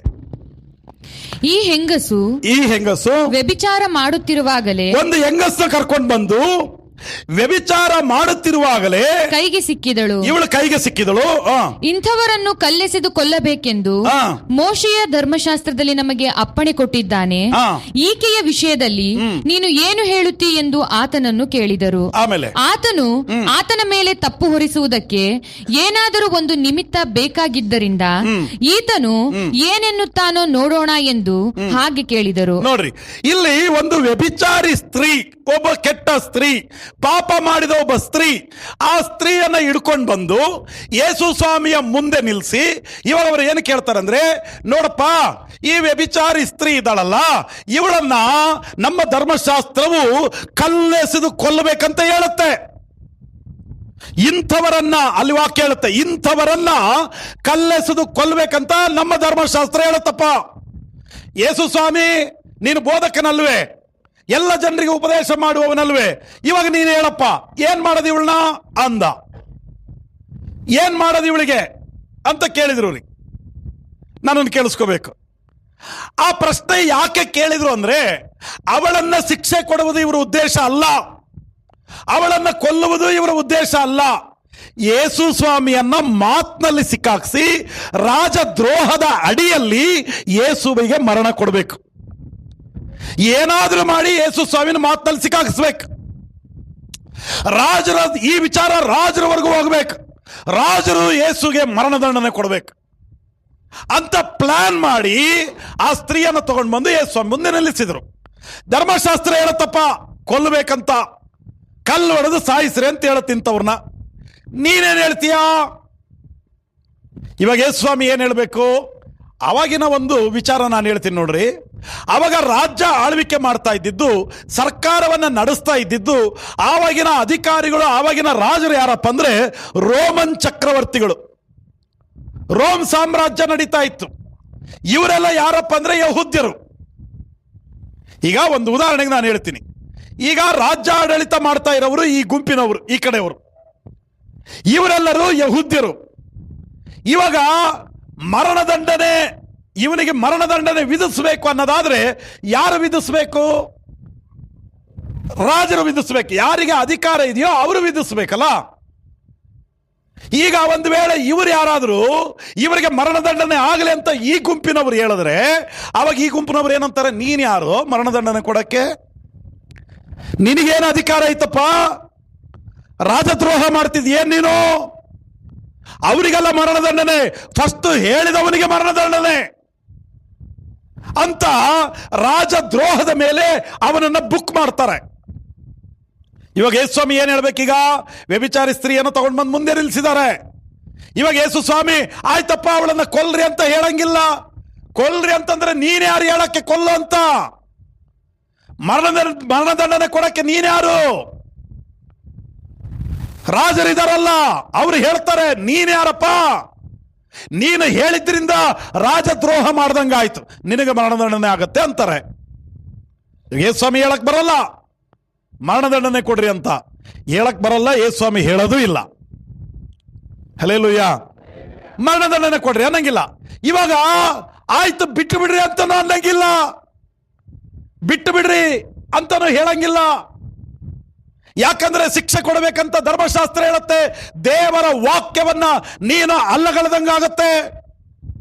Speaker 2: ಈ ಹೆಂಗಸು ವ್ಯಭಿಚಾರ ಮಾಡುತ್ತಿರುವಾಗಲೇ,
Speaker 1: ಒಂದು ಹೆಂಗಸನ್ನ ಕರ್ಕೊಂಡು ಬಂದು ವ್ಯಭಿಚಾರ ಮಾಡುತ್ತಿರುವಾಗಲೇ
Speaker 2: ಕೈಗೆ ಸಿಕ್ಕಿದಳು.
Speaker 1: ಇವಳು ಕೈಗೆ ಸಿಕ್ಕಿದಳು.
Speaker 2: ಇಂಥವರನ್ನು ಕಲ್ಲೆಸೆದು ಕೊಲ್ಲಬೇಕೆಂದು ಮೋಶೆಯ ಧರ್ಮಶಾಸ್ತ್ರದಲ್ಲಿ ನಮಗೆ ಅಪ್ಪಣೆ ಕೊಟ್ಟಿದ್ದಾನೆ. ಈಕೆಯ ವಿಷಯದಲ್ಲಿ ನೀನು ಏನು ಹೇಳುತ್ತಿ ಎಂದು ಆತನನ್ನು ಕೇಳಿದರು. ಆತನು ಆತನ ಮೇಲೆ ತಪ್ಪು ಹೊರಿಸುವುದಕ್ಕೆ ಏನಾದರೂ ಒಂದು ನಿಮಿತ್ತ ಬೇಕಾಗಿದ್ದರಿಂದ ಈತನು ಏನೆನ್ನುತ್ತಾನೋ ನೋಡೋಣ ಎಂದು ಹಾಗೆ ಕೇಳಿದರು.
Speaker 1: ನೋಡ್ರಿ, ಇಲ್ಲಿ ಒಂದು ವ್ಯಭಿಚಾರಿ ಸ್ತ್ರೀ, ಒಬ್ಬ ಕೆಟ್ಟ ಸ್ತ್ರೀ, ಪಾಪ ಮಾಡಿದ ಒಬ್ಬ ಸ್ತ್ರೀ, ಆ ಸ್ತ್ರೀಯನ್ನ ಹಿಡ್ಕೊಂಡು ಬಂದು ಯೇಸು ಸ್ವಾಮಿಯ ಮುಂದೆ ನಿಲ್ಲಿಸಿ ಇವಾಗ ಅವರು ಏನು ಕೇಳ್ತಾರಂದ್ರೆ, ನೋಡಪ್ಪ, ಈ ವ್ಯಭಿಚಾರಿ ಸ್ತ್ರೀ ಇದ್ದಾಳಲ್ಲ, ಇವಳನ್ನ ನಮ್ಮ ಧರ್ಮಶಾಸ್ತ್ರವು ಕಲ್ಲೆಸೆದು ಕೊಲ್ಲಬೇಕಂತ ಹೇಳುತ್ತೆ. ಇಂಥವರನ್ನ, ಅಲ್ಲಿ ವಾಕ್ಯ ಹೇಳುತ್ತೆ, ಇಂಥವರನ್ನ ಕಲ್ಲೆಸೆದು ಕೊಲ್ಲಬೇಕಂತ ನಮ್ಮ ಧರ್ಮಶಾಸ್ತ್ರ ಹೇಳುತ್ತಪ್ಪ. ಯೇಸು ಸ್ವಾಮಿ, ನೀನು ಬೋಧಕನಲ್ವೇ, ಎಲ್ಲ ಜನರಿಗೆ ಉಪದೇಶ ಮಾಡುವವನಲ್ವೇ, ಇವಾಗ ನೀನು ಹೇಳಪ್ಪ, ಏನ್ ಮಾಡೋದು ಇವಳನ್ನ ಅಂದ. ಏನ್ ಮಾಡೋದು ಇವಳಿಗೆ ಅಂತ ಕೇಳಿದ್ರು ರೀ. ನಾನೊಂದು ಕೇಳಿಸ್ಕೋಬೇಕು. ಆ ಪ್ರಶ್ನೆ ಯಾಕೆ ಕೇಳಿದ್ರು ಅಂದ್ರೆ, ಅವಳನ್ನ ಶಿಕ್ಷೆ ಕೊಡುವುದು ಇವರ ಉದ್ದೇಶ ಅಲ್ಲ, ಅವಳನ್ನ ಕೊಲ್ಲುವುದು ಇವರ ಉದ್ದೇಶ ಅಲ್ಲ. ಯೇಸು ಸ್ವಾಮಿಯನ್ನ ಮಾತಿನಲ್ಲಿ ಸಿಕ್ಕಾಕ್ಸಿ ರಾಜದ್ರೋಹದ ಅಡಿಯಲ್ಲಿ ಯೇಸುವಿಗೆ ಮರಣ ಕೊಡಬೇಕು. ಏನಾದ್ರೂ ಮಾಡಿ ಯೇಸು ಸ್ವಾಮಿನ ಮಾತಿನಲ್ಲಿ ಸಿಕ್ಕಾಕಿಸ್ಬೇಕು. ರಾಜರ ಈ ವಿಚಾರ ರಾಜರವರೆಗೂ ಹೋಗ್ಬೇಕು. ರಾಜರು ಯೇಸುಗೆ ಮರಣದಂಡನೆ ಕೊಡಬೇಕು ಅಂತ ಪ್ಲಾನ್ ಮಾಡಿ ಆ ಸ್ತ್ರೀಯನ್ನು ತಗೊಂಡು ಬಂದು ಯೇಸು ಸ್ವಾಮಿ ಮುಂದೆ ನಿಲ್ಲಿಸಿದ್ರು. ಧರ್ಮಶಾಸ್ತ್ರ ಹೇಳತ್ತಪ್ಪ, ಕೊಲ್ಲಬೇಕಂತ, ಕಲ್ಲು ಹೊಡೆದು ಸಾಯಿಸ್ರಿ ಅಂತ ಹೇಳತ್ತಿಂತವ್ರನ್ನ. ನೀನೇನ್ ಹೇಳ್ತೀಯಾ? ಇವಾಗ ಯೇಸು ಸ್ವಾಮಿ ಏನ್ ಹೇಳ್ಬೇಕು? ಅವಾಗಿನ ಒಂದು ವಿಚಾರ ನಾನು ಹೇಳ್ತೀನಿ ನೋಡ್ರಿ. ಅವಾಗ ರಾಜ್ಯ ಆಳ್ವಿಕೆ ಮಾಡ್ತಾ ಇದ್ದಿದ್ದು, ಸರ್ಕಾರವನ್ನ ನಡೆಸ್ತಾ ಇದ್ದಿದ್ದು ಆವಾಗಿನ ಅಧಿಕಾರಿಗಳು, ಆವಾಗಿನ ರಾಜರು ಯಾರಪ್ಪ ಅಂದ್ರೆ ರೋಮನ್ ಚಕ್ರವರ್ತಿಗಳು. ರೋಮ್ ಸಾಮ್ರಾಜ್ಯ ನಡೀತಾ ಇತ್ತು. ಇವರೆಲ್ಲ ಯಾರಪ್ಪ ಅಂದ್ರೆ ಯಹೂದ್ಯರು. ಈಗ ಒಂದು ಉದಾಹರಣೆಗೆ ನಾನು ಹೇಳ್ತೀನಿ. ಈಗ ರಾಜ್ಯ ಆಡಳಿತ ಮಾಡ್ತಾ ಇರೋರು ಈ ಗುಂಪಿನವರು, ಈ ಕಡೆಯವರು, ಇವರೆಲ್ಲರೂ ಯಹೂದ್ಯರು. ಇವಾಗ ಮರಣದಂಡನೆ, ಇವನಿಗೆ ಮರಣದಂಡನೆ ವಿಧಿಸಬೇಕು ಅನ್ನೋದಾದ್ರೆ ಯಾರು ವಿಧಿಸಬೇಕು? ರಾಜರು ವಿಧಿಸಬೇಕು. ಯಾರಿಗೆ ಅಧಿಕಾರ ಇದೆಯೋ ಅವರು ವಿಧಿಸಬೇಕಲ್ಲ. ಈಗ ಒಂದು ವೇಳೆ ಇವರು ಯಾರಾದರೂ ಇವರಿಗೆ ಮರಣದಂಡನೆ ಆಗಲಿ ಅಂತ ಈ ಗುಂಪಿನವರು ಹೇಳಿದ್ರೆ, ಅವಾಗ ಈ ಗುಂಪಿನವರು ಏನಂತಾರೆ, ನೀನು ಯಾರು ಮರಣದಂಡನೆ ಕೊಡಕ್ಕೆ? ನಿನಗೇನು ಅಧಿಕಾರ ಐತಪ್ಪ? ರಾಜದ್ರೋಹ ಮಾಡ್ತಿದ್ಯೇನ್ ನೀನು? ಅವರಿಗೆಲ್ಲ ಮರಣದಂಡನೆ, ಫಸ್ಟ್ ಹೇಳಿದವನಿಗೆ ಮರಣದಂಡನೆ ಅಂತ ರಾಜದ್ರೋಹದ ಮೇಲೆ ಅವನನ್ನ ಬುಕ್ ಮಾಡ್ತಾರೆ. ಇವಾಗ ಯೇಸು ಸ್ವಾಮಿ ಏನ್ ಹೇಳ್ಬೇಕೀಗ? ವ್ಯಭಿಚಾರಿ ಸ್ತ್ರೀಯನ್ನು ತಗೊಂಡು ಬಂದು ಮುಂದೆ ನಿಲ್ಲಿಸಿದ್ದಾರೆ. ಇವಾಗ ಯೇಸು ಸ್ವಾಮಿ ಆಯ್ತಪ್ಪ ಅವಳನ್ನ ಕೊಲ್ರಿ ಅಂತ ಹೇಳಂಗಿಲ್ಲ. ಕೊಲ್ರಿ ಅಂತಂದ್ರೆ ನೀನ್ ಯಾರು ಹೇಳಕ್ಕೆ ಕೊಲ್ಲು ಅಂತ? ಮರಣದಂಡನೆ ಕೊಡಕ್ಕೆ ನೀನ್ ಯಾರು? ರಾಜರಿದಾರಲ್ಲ, ಅವ್ರು ಹೇಳ್ತಾರೆ ನೀನ್ ಯಾರಪ್ಪ? ನೀನು ಹೇಳಿದ್ರಿಂದ ರಾಜದ್ರೋಹ ಮಾಡ್ದಂಗಾಯ್ತು, ನಿನಗೆ ಮರಣದಂಡನೆ ಆಗತ್ತೆ ಅಂತಾರೆ. ಯೇಸು ಸ್ವಾಮಿ ಹೇಳಕ್ ಬರಲ್ಲ ಮರಣದಂಡನೆ ಕೊಡ್ರಿ ಅಂತ, ಹೇಳಕ್ ಬರಲ್ಲ. ಯೇಸು ಸ್ವಾಮಿ ಹೇಳೋದು ಇಲ್ಲ. ಹಲ್ಲೆಲೂಯಾ. ಮರಣದಂಡನೆ ಕೊಡ್ರಿ ಅನ್ನಂಗಿಲ್ಲ. ಇವಾಗ ಆಯ್ತು ಬಿಟ್ಟು ಬಿಡ್ರಿ ಅಂತಾನು ಅನ್ನಂಗಿಲ್ಲ, ಬಿಟ್ಟು ಬಿಡ್ರಿ ಅಂತಾನು ಹೇಳಂಗಿಲ್ಲ. ಯಾಕಂದ್ರೆ ಶಿಕ್ಷೆ ಕೊಡಬೇಕಂತ ಧರ್ಮಶಾಸ್ತ್ರ ಹೇಳುತ್ತೆ. ದೇವರ ವಾಕ್ಯವನ್ನ ನೀನು ಅಲ್ಲಗಳೆದಂಗಾಗತ್ತೆ.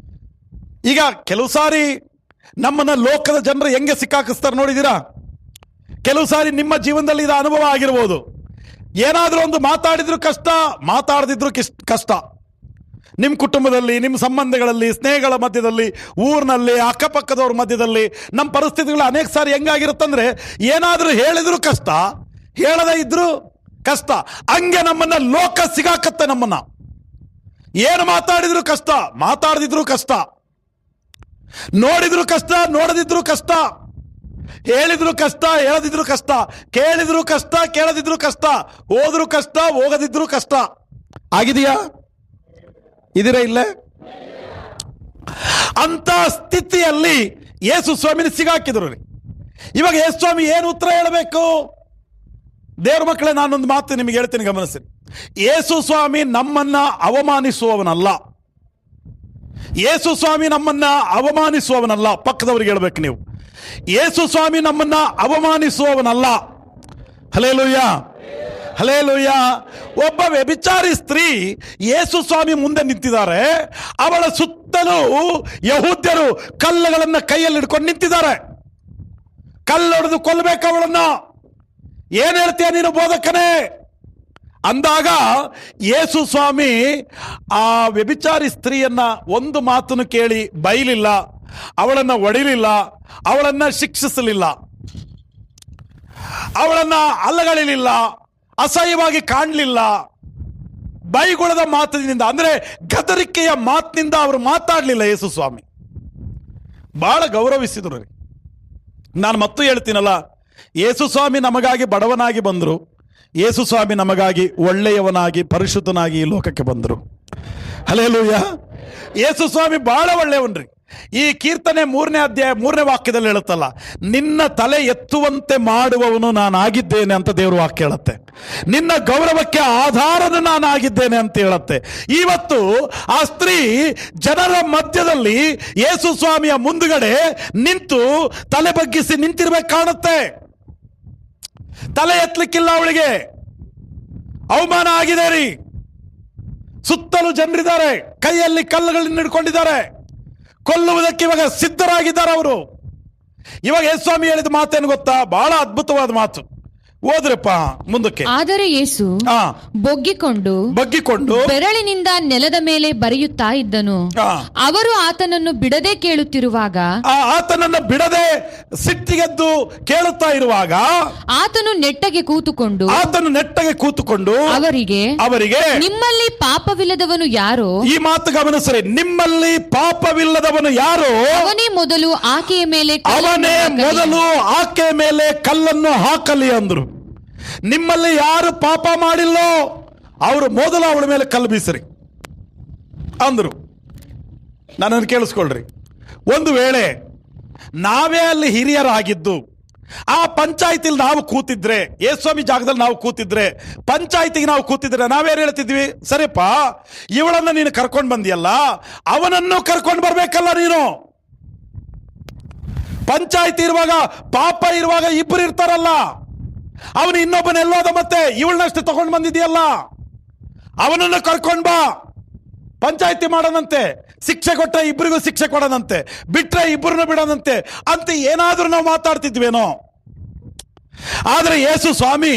Speaker 1: ಈಗ ಕೆಲವು ಸಾರಿ ನಮ್ಮನ್ನ ಲೋಕದ ಜನರು ಹೆಂಗೆ ಸಿಕ್ಕಾಕಿಸ್ತಾರೆ ನೋಡಿದೀರಾ? ಕೆಲವು ಸಾರಿ ನಿಮ್ಮ ಜೀವನದಲ್ಲಿ ಇದು ಅನುಭವ ಆಗಿರ್ಬೋದು. ಏನಾದ್ರೂ ಒಂದು ಮಾತಾಡಿದ್ರು ಕಷ್ಟ, ಮಾತಾಡದಿದ್ರು ಕಷ್ಟ. ನಿಮ್ಮ ಕುಟುಂಬದಲ್ಲಿ, ನಿಮ್ಮ ಸಂಬಂಧಗಳಲ್ಲಿ, ಸ್ನೇಹಗಳ ಮಧ್ಯದಲ್ಲಿ, ಊರಿನಲ್ಲಿ, ಅಕ್ಕಪಕ್ಕದವ್ರ ಮಧ್ಯದಲ್ಲಿ ನಮ್ಮ ಪರಿಸ್ಥಿತಿಗಳು ಅನೇಕ ಸಾರಿ ಹೆಂಗಾಗಿರುತ್ತಂದ್ರೆ, ಏನಾದ್ರೂ ಹೇಳಿದ್ರು ಕಷ್ಟ, ಹೇಳದೇ ಇದ್ರು ಕಷ್ಟ. ಹಂಗೆ ನಮ್ಮನ್ನ ಲೋಕ ಸಿಗಾಕತ್ತೆ. ನಮ್ಮನ್ನ ಏನು ಮಾತಾಡಿದ್ರು ಕಷ್ಟ, ಮಾತಾಡದಿದ್ರು ಕಷ್ಟ, ನೋಡಿದ್ರು ಕಷ್ಟ, ನೋಡದಿದ್ರು ಕಷ್ಟ, ಹೇಳಿದ್ರು ಕಷ್ಟ, ಹೇಳದಿದ್ರು ಕಷ್ಟ, ಕೇಳಿದ್ರು ಕಷ್ಟ, ಕೇಳದಿದ್ರು ಕಷ್ಟ, ಹೋದ್ರು ಕಷ್ಟ, ಹೋಗದಿದ್ರು ಕಷ್ಟ. ಆಗಿದೆಯಾ? ಇದೀರಾ ಇಲ್ಲೇ? ಅಂತ ಸ್ಥಿತಿಯಲ್ಲಿ ಯೇಸು ಸ್ವಾಮಿನ ಸಿಗಾಕಿದ್ರು ರೀ. ಇವಾಗ ಯೇಸು ಸ್ವಾಮಿ ಏನು ಉತ್ತರ ಹೇಳಬೇಕು? ದೇವ್ರ ಮಕ್ಕಳೇ, ನಾನೊಂದು ಮಾತು ನಿಮಗೆ ಹೇಳ್ತೀನಿ, ಗಮನಿಸಿ. ಯೇಸು ಸ್ವಾಮಿ ನಮ್ಮನ್ನ ಅವಮಾನಿಸುವವನಲ್ಲ. ಯೇಸು ಸ್ವಾಮಿ ನಮ್ಮನ್ನ ಅವಮಾನಿಸುವವನಲ್ಲ. ಪಕ್ಕದವ್ರಿಗೆ ಹೇಳ್ಬೇಕು ನೀವು, ಯೇಸು ಸ್ವಾಮಿ ನಮ್ಮನ್ನ ಅವಮಾನಿಸುವವನಲ್ಲ. Hallelujah, hallelujah. ಒಬ್ಬ ವ್ಯಭಿಚಾರಿ ಸ್ತ್ರೀ ಯೇಸು ಸ್ವಾಮಿ ಮುಂದೆ ನಿಂತಿದ್ದಾರೆ. ಅವಳ ಸುತ್ತಲೂ ಯಹೂದ್ಯರು ಕಲ್ಲುಗಳನ್ನ ಕೈಯಲ್ಲಿ ಹಿಡ್ಕೊಂಡು ನಿಂತಿದ್ದಾರೆ. ಕಲ್ಲೊಡೆದು ಕೊಲ್ಲಬೇಕು ಅವಳನ್ನ. ಏನ್ ಹೇಳ್ತೀಯ ನೀನು ಬೋಧಕನೇ ಅಂದಾಗ ಯೇಸು ಸ್ವಾಮಿ ಆ ವ್ಯಭಿಚಾರಿ ಸ್ತ್ರೀಯನ್ನ ಒಂದು ಮಾತನ್ನು ಕೇಳಿ ಬೈಲಿಲ್ಲ, ಅವಳನ್ನ ಹೊಡಿಲಿಲ್ಲ, ಅವಳನ್ನ ಶಿಕ್ಷಿಸಲಿಲ್ಲ, ಅವಳನ್ನ ಅಲ್ಲಗಳಿಲಿಲ್ಲ, ಅಸಹ್ಯವಾಗಿ ಕಾಣಲಿಲ್ಲ. ಬೈಗುಳದ ಮಾತಿನಿಂದ, ಅಂದ್ರೆ ಗದರಿಕೆಯ ಮಾತಿನಿಂದ ಅವರು ಮಾತಾಡಲಿಲ್ಲ. ಯೇಸು ಸ್ವಾಮಿ ಬಹಳ ಗೌರವಿಸಿದ್ರು ರೀ. ನಾನು ಮತ್ತು ಹೇಳ್ತೀನಲ್ಲ, ಯೇಸು ಸ್ವಾಮಿ ನಮಗಾಗಿ ಬಡವನಾಗಿ ಬಂದರು. ಯೇಸು ಸ್ವಾಮಿ ನಮಗಾಗಿ ಒಳ್ಳೆಯವನಾಗಿ ಪರಿಶುದ್ಧನಾಗಿ ಈ ಲೋಕಕ್ಕೆ ಬಂದರು. ಹಲ್ಲೆಲೂಯಾ. ಯೇಸು ಸ್ವಾಮಿ ಬಹಳ ಒಳ್ಳೆಯವನ್ರಿ. ಈ ಕೀರ್ತನೆ 3ನೇ ಅಧ್ಯಾಯ 3ನೇ ವಾಕ್ಯದಲ್ಲಿ ಹೇಳುತ್ತಲ್ಲ, ನಿನ್ನ ತಲೆ ಎತ್ತುವಂತೆ ಮಾಡುವವನು ನಾನಾಗಿದ್ದೇನೆ ಅಂತ ದೇವರು ವಾಕ್ಯ ಹೇಳುತ್ತೆ. ನಿನ್ನ ಗೌರವಕ್ಕೆ ಆಧಾರನು ನಾನಾಗಿದ್ದೇನೆ ಅಂತ ಹೇಳುತ್ತೆ. ಇವತ್ತು ಆ ಸ್ತ್ರೀ ಜನರ ಮಧ್ಯದಲ್ಲಿ ಯೇಸು ಸ್ವಾಮಿಯ ಮುಂದುಗಡೆ ನಿಂತು ತಲೆ ಬಗ್ಗಿಸಿ ನಿಂತಿರ್ಬೇಕು ಕಾಣುತ್ತೆ. ತಲೆ ಎತ್ತಲಿಕ್ಕಿಲ್ಲ ಅವಳಿಗೆ. ಅವಮಾನ ಆಗಿದೆ ರೀ. ಸುತ್ತಲೂ ಜನರಿದ್ದಾರೆ, ಕೈಯಲ್ಲಿ ಕಲ್ಲುಗಳನ್ನು ಹಿಡ್ಕೊಂಡಿದ್ದಾರೆ, ಕೊಲ್ಲುವುದಕ್ಕೆ ಇವಾಗ ಸಿದ್ಧರಾಗಿದ್ದಾರೆ ಅವರು. ಇವಾಗ ಯೇಸು ಸ್ವಾಮಿ ಹೇಳಿದ ಮಾತೇನು ಗೊತ್ತಾ? ಬಹಳ ಅದ್ಭುತವಾದ ಮಾತು. ಹೋದ್ರಪ್ಪ ಮುಂದಕ್ಕೆ.
Speaker 2: ಆದರೆ ಯೇಸು ಬಗ್ಗಿಕೊಂಡು ಬೆರಳಿನಿಂದ ನೆಲದ ಮೇಲೆ ಬರೆಯುತ್ತಾ ಇದ್ದನು. ಅವರು ಆತನನ್ನು ಬಿಡದೆ ಕೇಳುತ್ತಿರುವಾಗ,
Speaker 1: ಆತನನ್ನು ಬಿಡದೆ ಸಿಟ್ಟಿಗೆದ್ದು ಕೇಳುತ್ತಾ ಇರುವಾಗ, ಆತನು ನೆಟ್ಟಗೆ ಕೂತುಕೊಂಡು ಅವರಿಗೆ
Speaker 2: ನಿಮ್ಮಲ್ಲಿ ಪಾಪವಿಲ್ಲದವನು ಯಾರೋ?
Speaker 1: ಈ ಮಾತು ಗಮನಿಸ್ರಿ. ನಿಮ್ಮಲ್ಲಿ ಪಾಪವಿಲ್ಲದವನು ಯಾರೋ?
Speaker 2: ಅವನೇ ಮೊದಲು ಆಕೆಯ ಮೇಲೆ
Speaker 1: ಕಲ್ಲನ್ನು ಹಾಕಲಿ ಅಂದ್ರು. ನಿಮ್ಮಲ್ಲಿ ಯಾರು ಪಾಪ ಮಾಡಿಲ್ಲೋ ಅವರು ಮೊದಲು ಅವಳ ಮೇಲೆ ಕಲ್ಲು ಬೀಸ್ರಿ ಅಂದ್ರು. ನನ್ನನ್ನು ಕೇಳಿಸ್ಕೊಳ್ರಿ. ಒಂದು ವೇಳೆ ನಾವೇ ಅಲ್ಲಿ ಹಿರಿಯರಾಗಿದ್ದು ಆ ಪಂಚಾಯತಿಲಿ ನಾವು ಕೂತಿದ್ರೆ, ಯೇಸುಸ್ವಾಮಿ ಜಾಗದಲ್ಲಿ ನಾವು ಕೂತಿದ್ರೆ, ಪಂಚಾಯತಿಗೆ ನಾವು ಕೂತಿದ್ರೆ ನಾವೇನು ಹೇಳ್ತಿದ್ವಿ? ಸರಿಪ್ಪ, ಇವಳನ್ನ ನೀನು ಕರ್ಕೊಂಡು ಬಂದಿಯಲ್ಲ, ಅವನನ್ನು ಕರ್ಕೊಂಡು ಬರ್ಬೇಕಲ್ಲ ನೀನು. ಪಂಚಾಯತಿ ಇರುವಾಗ, ಪಾಪ ಇರುವಾಗ ಇಬ್ಬರು ಇರ್ತಾರಲ್ಲ, ಅವನು ಇನ್ನೊಬ್ಬನ ಎಲ್ಲೋದ, ಮತ್ತೆ ಇವಳನ್ನಷ್ಟು ತಗೊಂಡು ಬಂದಿದೆಯಲ್ಲ, ಅವನನ್ನು ಕರ್ಕೊಂಡ್ ಬಾ, ಪಂಚಾಯತಿ ಮಾಡೋಣಂತೆ, ಶಿಕ್ಷೆ ಕೊಟ್ರೆ ಇಬ್ಬರಿಗೂ ಶಿಕ್ಷೆ ಕೊಡೋಣಂತೆ, ಬಿಟ್ರೆ ಇಬ್ಬರನ್ನು ಬಿಡೋಣಂತೆ ಅಂತ ಏನಾದ್ರೂ ನಾವು ಮಾತಾಡ್ತಿದ್ವೇನೋ. ಆದ್ರೆ ಯೇಸು ಸ್ವಾಮಿ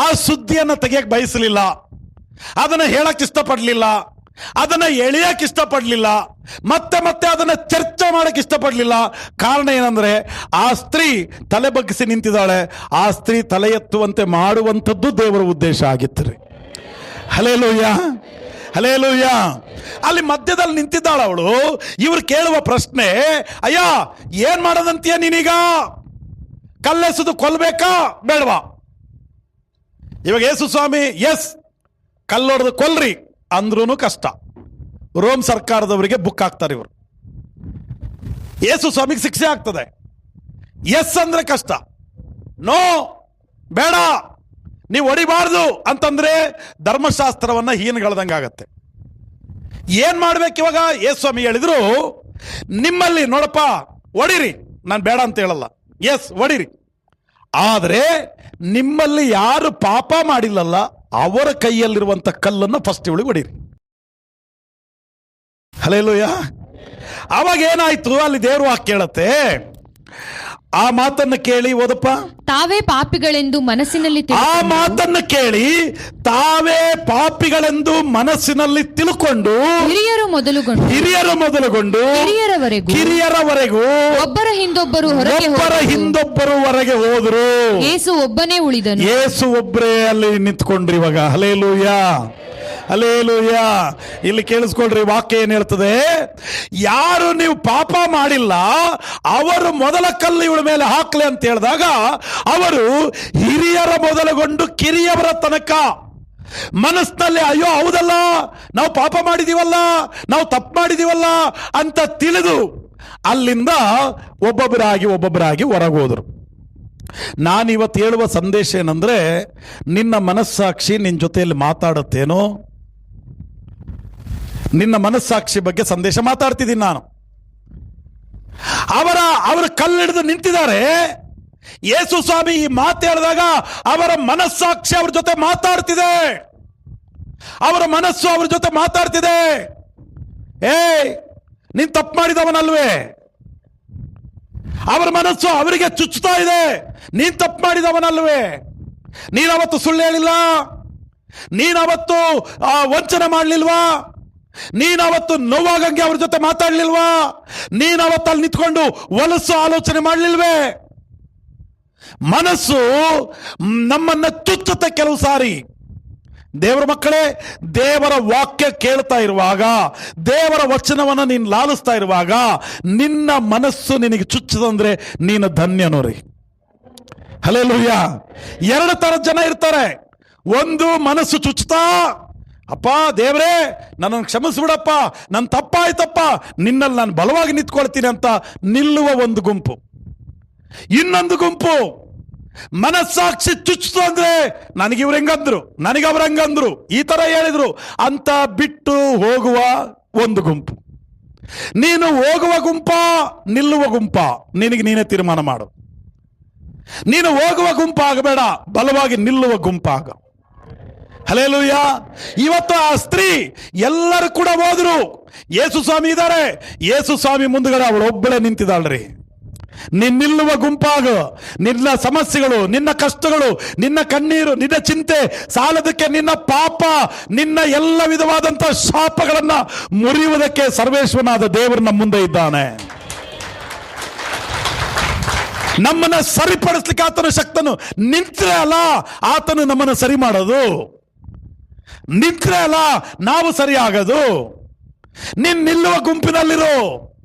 Speaker 1: ಆ ಸುದ್ದಿಯನ್ನು ತೆಗಿಯಕ್ಕೆ ಬಯಸಲಿಲ್ಲ, ಅದನ್ನ ಹೇಳಕ್ ಇಷ್ಟಪಡ್ಲಿಲ್ಲ, ಅದನ್ನ ಎಳೆಯಕ್ ಇಷ್ಟಪಡ್ಲಿಲ್ಲ, ಮತ್ತೆ ಮತ್ತೆ ಅದನ್ನ ಚರ್ಚೆ ಮಾಡಕ್ ಇಷ್ಟಪಡ್ಲಿಲ್ಲ. ಕಾರಣ ಏನಂದ್ರೆ ಆ ಸ್ತ್ರೀ ತಲೆ ಬಗ್ಗಿಸಿ ನಿಂತಿದ್ದಾಳೆ, ಆ ಸ್ತ್ರೀ ತಲೆ ಎತ್ತುವಂತೆ ಮಾಡುವಂಥದ್ದು ದೇವರ ಉದ್ದೇಶ ಆಗಿತ್ತು ರೀ. Hallelujah, hallelujah. ಅಲ್ಲಿ ಮಧ್ಯದಲ್ಲಿ ನಿಂತಿದ್ದಾಳ ಅವಳು. ಇವ್ರು ಕೇಳುವ ಪ್ರಶ್ನೆ, ಅಯ್ಯ ಏನ್ ಮಾಡೋದಂತೀಯ ನೀನೀಗ? ಕಲ್ಲೆಸೆದು ಕೊಲ್ಬೇಕಾ ಬೇಡವಾ? ಇವಾಗ ಯೇಸು ಸ್ವಾಮಿ ಎಸ್ ಕಲ್ಲೊಡೆದು ಕೊಲ್ರಿ ಅಂದ್ರೂ ಕಷ್ಟ. ರೋಮ್ ಸರ್ಕಾರದವರಿಗೆ ಬುಕ್ ಹಾಕ್ತಾರೆ ಇವರು. ಯೇಸು ಸ್ವಾಮಿಗೆ ಶಿಕ್ಷೆ ಆಗ್ತದೆ. ಎಸ್ ಅಂದ್ರೆ ಕಷ್ಟ, ನೋ ಬೇಡ ನೀವು ಹೊಡಿಬಾರ್ದು ಅಂತಂದ್ರೆ ಧರ್ಮಶಾಸ್ತ್ರವನ್ನ ಹೀನಗಳ್ದಂಗಾಗತ್ತೆ. ಏನ್ ಮಾಡ್ಬೇಕು ಇವಾಗ? ಯೇಸು ಸ್ವಾಮಿ ಹೇಳಿದ್ರು, ನಿಮ್ಮಲ್ಲಿ ನೋಡಪ್ಪ ಹೊಡಿರಿ, ನಾನು ಬೇಡ ಅಂತ ಹೇಳಲ್ಲ, ಎಸ್ ಹೊಡಿರಿ, ಆದರೆ ನಿಮ್ಮಲ್ಲಿ ಯಾರು ಪಾಪ ಮಾಡಿಲ್ಲಲ್ಲ ಅವರ ಕೈಯಲ್ಲಿರುವಂತ ಕಲ್ಲನ್ನು ಫಸ್ಟ್ ಇವಳಿಗೆ ಹೊಡಿರಿ. ಹಲ್ಲೆಲೂಯಾ. ಅವಾಗ ಏನಾಯ್ತು? ಅಲ್ಲಿ ದೇವ್ರ ವಾಕ್ಯ ಕೇಳತ್ತೆ, ಆ ಮಾತನ್ನು ಕೇಳಿ ಓದಪ್ಪ.
Speaker 2: ತಾವೇ ಪಾಪಿಗಳೆಂದು ಮನಸ್ಸಿನಲ್ಲಿ
Speaker 1: ಆ ಮಾತನ್ನು ಕೇಳಿ ತಾವೇ ಪಾಪಿಗಳೆಂದು ಮನಸ್ಸಿನಲ್ಲಿ ತಿಳ್ಕೊಂಡು ಹಿರಿಯರು ಮೊದಲುಗೊಂಡು ಕಿರಿಯರವರೆಗೂ ಒಬ್ಬರ ಹಿಂದೊಬ್ಬರು ಹೊರಗೆ ಹೋದರು.
Speaker 2: ಯೇಸು ಒಬ್ಬನೇ ಉಳಿದನು.
Speaker 1: ಯೇಸು ಒಬ್ಬರೇ ಅಲ್ಲಿ ನಿಂತ್ಕೊಂಡ್ರಿ ಇವಾಗ. Hallelujah, hallelujah. ಇಲ್ಲಿ ಕೇಳಿಸ್ಕೊಳ್ರಿ, ವಾಕ್ಯ ಏನ್ ಹೇಳ್ತದೆ? ಯಾರು ನೀವು ಪಾಪ ಮಾಡಿಲ್ಲ ಅವರು ಮೊದಲ ಕಲ್ಲು ಇವಳ ಮೇಲೆ ಹಾಕ್ಲಿ ಅಂತ ಹೇಳಿದಾಗ ಅವರು ಹಿರಿಯರ ಮೊದಲುಗೊಂಡು ಕಿರಿಯವರ ತನಕ ಮನಸ್ಸಿನಲ್ಲಿ ಅಯ್ಯೋ ಹೌದಲ್ಲ, ನಾವು ಪಾಪ ಮಾಡಿದೀವಲ್ಲ, ನಾವು ತಪ್ಪು ಮಾಡಿದೀವಲ್ಲ ಅಂತ ತಿಳಿದು ಅಲ್ಲಿಂದ ಒಬ್ಬೊಬ್ಬರಾಗಿ ಹೊರಗೋದ್ರು. ನಾನಿವತ್ತು ಹೇಳುವ ಸಂದೇಶ ಏನಂದ್ರೆ, ನಿನ್ನ ಮನಸ್ಸಾಕ್ಷಿ ನಿನ್ನ ಜೊತೆಯಲ್ಲಿ ಮಾತಾಡುತ್ತೇನೋ? ನಿನ್ನ ಮನಸ್ಸಾಕ್ಷಿ ಬಗ್ಗೆ ಸಂದೇಶ ಮಾತಾಡ್ತಿದ್ದೀನಿ ನಾನು. ಅವರು ಕಲ್ಲಿಡಿದು ನಿಂತಿದ್ದಾರೆ. ಯೇಸು ಸ್ವಾಮಿ ಈ ಮಾತು ಹೇಳಿದಾಗ ಅವರ ಮನಸ್ಸಾಕ್ಷಿ ಅವ್ರ ಜೊತೆ ಮಾತಾಡ್ತಿದೆ, ಅವರ ಮನಸ್ಸು ಅವ್ರ ಜೊತೆ ಮಾತಾಡ್ತಿದೆ. ನೀನ್ ತಪ್ಪು ಮಾಡಿದವನಲ್ವೇ? ಅವರ ಮನಸ್ಸು ಅವರಿಗೆ ಚುಚ್ಚುತ್ತಾ ಇದೆ, ನೀನ್ ತಪ್ಪು ಮಾಡಿದವನಲ್ವೇ? ನೀನವತ್ತು ಸುಳ್ಳು ಹೇಳಿಲ್ಲ, ನೀನವತ್ತು ವಂಚನೆ ಮಾಡಲಿಲ್ವಾ, ನೀನವತ್ತು ನೋವಾಗಂಗೆ ಅವ್ರ ಜೊತೆ ಮಾತಾಡ್ಲಿಲ್ವಾ, ನೀನವತ್ತು ಅಲ್ಲಿ ನಿಂತ್ಕೊಂಡು ಹೊಲಸು ಆಲೋಚನೆ ಮಾಡಲಿಲ್ವೇ? ಮನಸ್ಸು ನಮ್ಮನ್ನ ಚುಚ್ಚುತ್ತೆ ಕೆಲವು ಸಾರಿ. ದೇವರ ಮಕ್ಕಳೇ, ದೇವರ ವಾಕ್ಯ ಕೇಳ್ತಾ ಇರುವಾಗ, ದೇವರ ವಚನವನ್ನು ನೀನು ಲಾಲಿಸ್ತಾ ಇರುವಾಗ ನಿನ್ನ ಮನಸ್ಸು ನಿನಗೆ ಚುಚ್ಚದಂದ್ರೆ ನೀನು ಧನ್ಯನೋ ರೀ. ಹಲ್ಲೆಲೂಯಾ. ಎರಡು ತರ ಜನ ಇರ್ತಾರೆ. ಒಂದು ಮನಸ್ಸು ಚುಚ್ಚುತ್ತಾ, ಅಪ್ಪ ದೇವರೇ ನನ್ನನ್ನು ಕ್ಷಮಿಸ್ಬಿಡಪ್ಪ, ನನ್ನ ತಪ್ಪಾಯ್ತಪ್ಪ, ನಿನ್ನಲ್ಲಿ ನಾನು ಬಲವಾಗಿ ನಿಂತ್ಕೊಳ್ತೀನಿ ಅಂತ ನಿಲ್ಲುವ ಒಂದು ಗುಂಪು. ಇನ್ನೊಂದು ಗುಂಪು ಮನಸ್ಸಾಕ್ಷಿ ಚುಚ್ಚಿತು ಅಂದ್ರೆ ನನಗೆ ಇವ್ರು ಹೆಂಗಂದ್ರು, ನನಗೆ ಅವ್ರು ಹೆಂಗಂದ್ರು, ಈ ತರ ಹೇಳಿದ್ರು ಅಂತ ಬಿಟ್ಟು ಹೋಗುವ ಒಂದು ಗುಂಪು. ನೀನು ಹೋಗುವ ಗುಂಪ ನಿಲ್ಲುವ ಗುಂಪ ನಿನಗೆ ನೀನೇ ತೀರ್ಮಾನ ಮಾಡು. ನೀನು ಹೋಗುವ ಗುಂಪ ಆಗಬೇಡ, ಬಲವಾಗಿ ನಿಲ್ಲುವ ಗುಂಪ ಆಗ. ಹಲ್ಲೆಲೂಯಾ. ಇವತ್ತು ಆ ಸ್ತ್ರೀ ಎಲ್ಲರೂ ಕೂಡ ಹೋದ್ರು. ಯೇಸು ಸ್ವಾಮಿ ಇದ್ದಾರೆ, ಯೇಸು ಸ್ವಾಮಿ ಮುಂದುಗಡೆ ಅವಳು ಒಬ್ಬಳೇ ನಿಂತಿದ್ದಾಳ್ರಿ. ನೀನ್ ನಿಲ್ಲುವ ಗುಂಪಾಗ. ನಿನ್ನ ಸಮಸ್ಯೆಗಳು, ನಿನ್ನ ಕಷ್ಟಗಳು, ನಿನ್ನ ಕಣ್ಣೀರು, ನಿನ್ನ ಚಿಂತೆ ಸಾಲದಕ್ಕೆ ನಿನ್ನ ಪಾಪ, ನಿನ್ನ ಎಲ್ಲ ವಿಧವಾದಂತ ಶಾಪಗಳನ್ನ ಮುರಿಯುವುದಕ್ಕೆ ಸರ್ವೇಶ್ವರನಾದ ದೇವರು ನಮ್ಮ ಮುಂದೆ ಇದ್ದಾನೆ. ನಮ್ಮನ್ನ ಸರಿಪಡಿಸ್ಲಿಕ್ಕೆ ಆತನ ಶಕ್ತನು. ನಿಂತ್ರೆ ಅಲ್ಲ ಆತನು ನಮ್ಮನ್ನು ಸರಿ ಮಾಡೋದು, ನಿಂತ್ರೆ ಅಲ್ಲ ನಾವು ಸರಿಯಾಗದು. ನೀನ್ ನಿಲ್ಲುವ ಗುಂಪಿನಲ್ಲಿರೋ.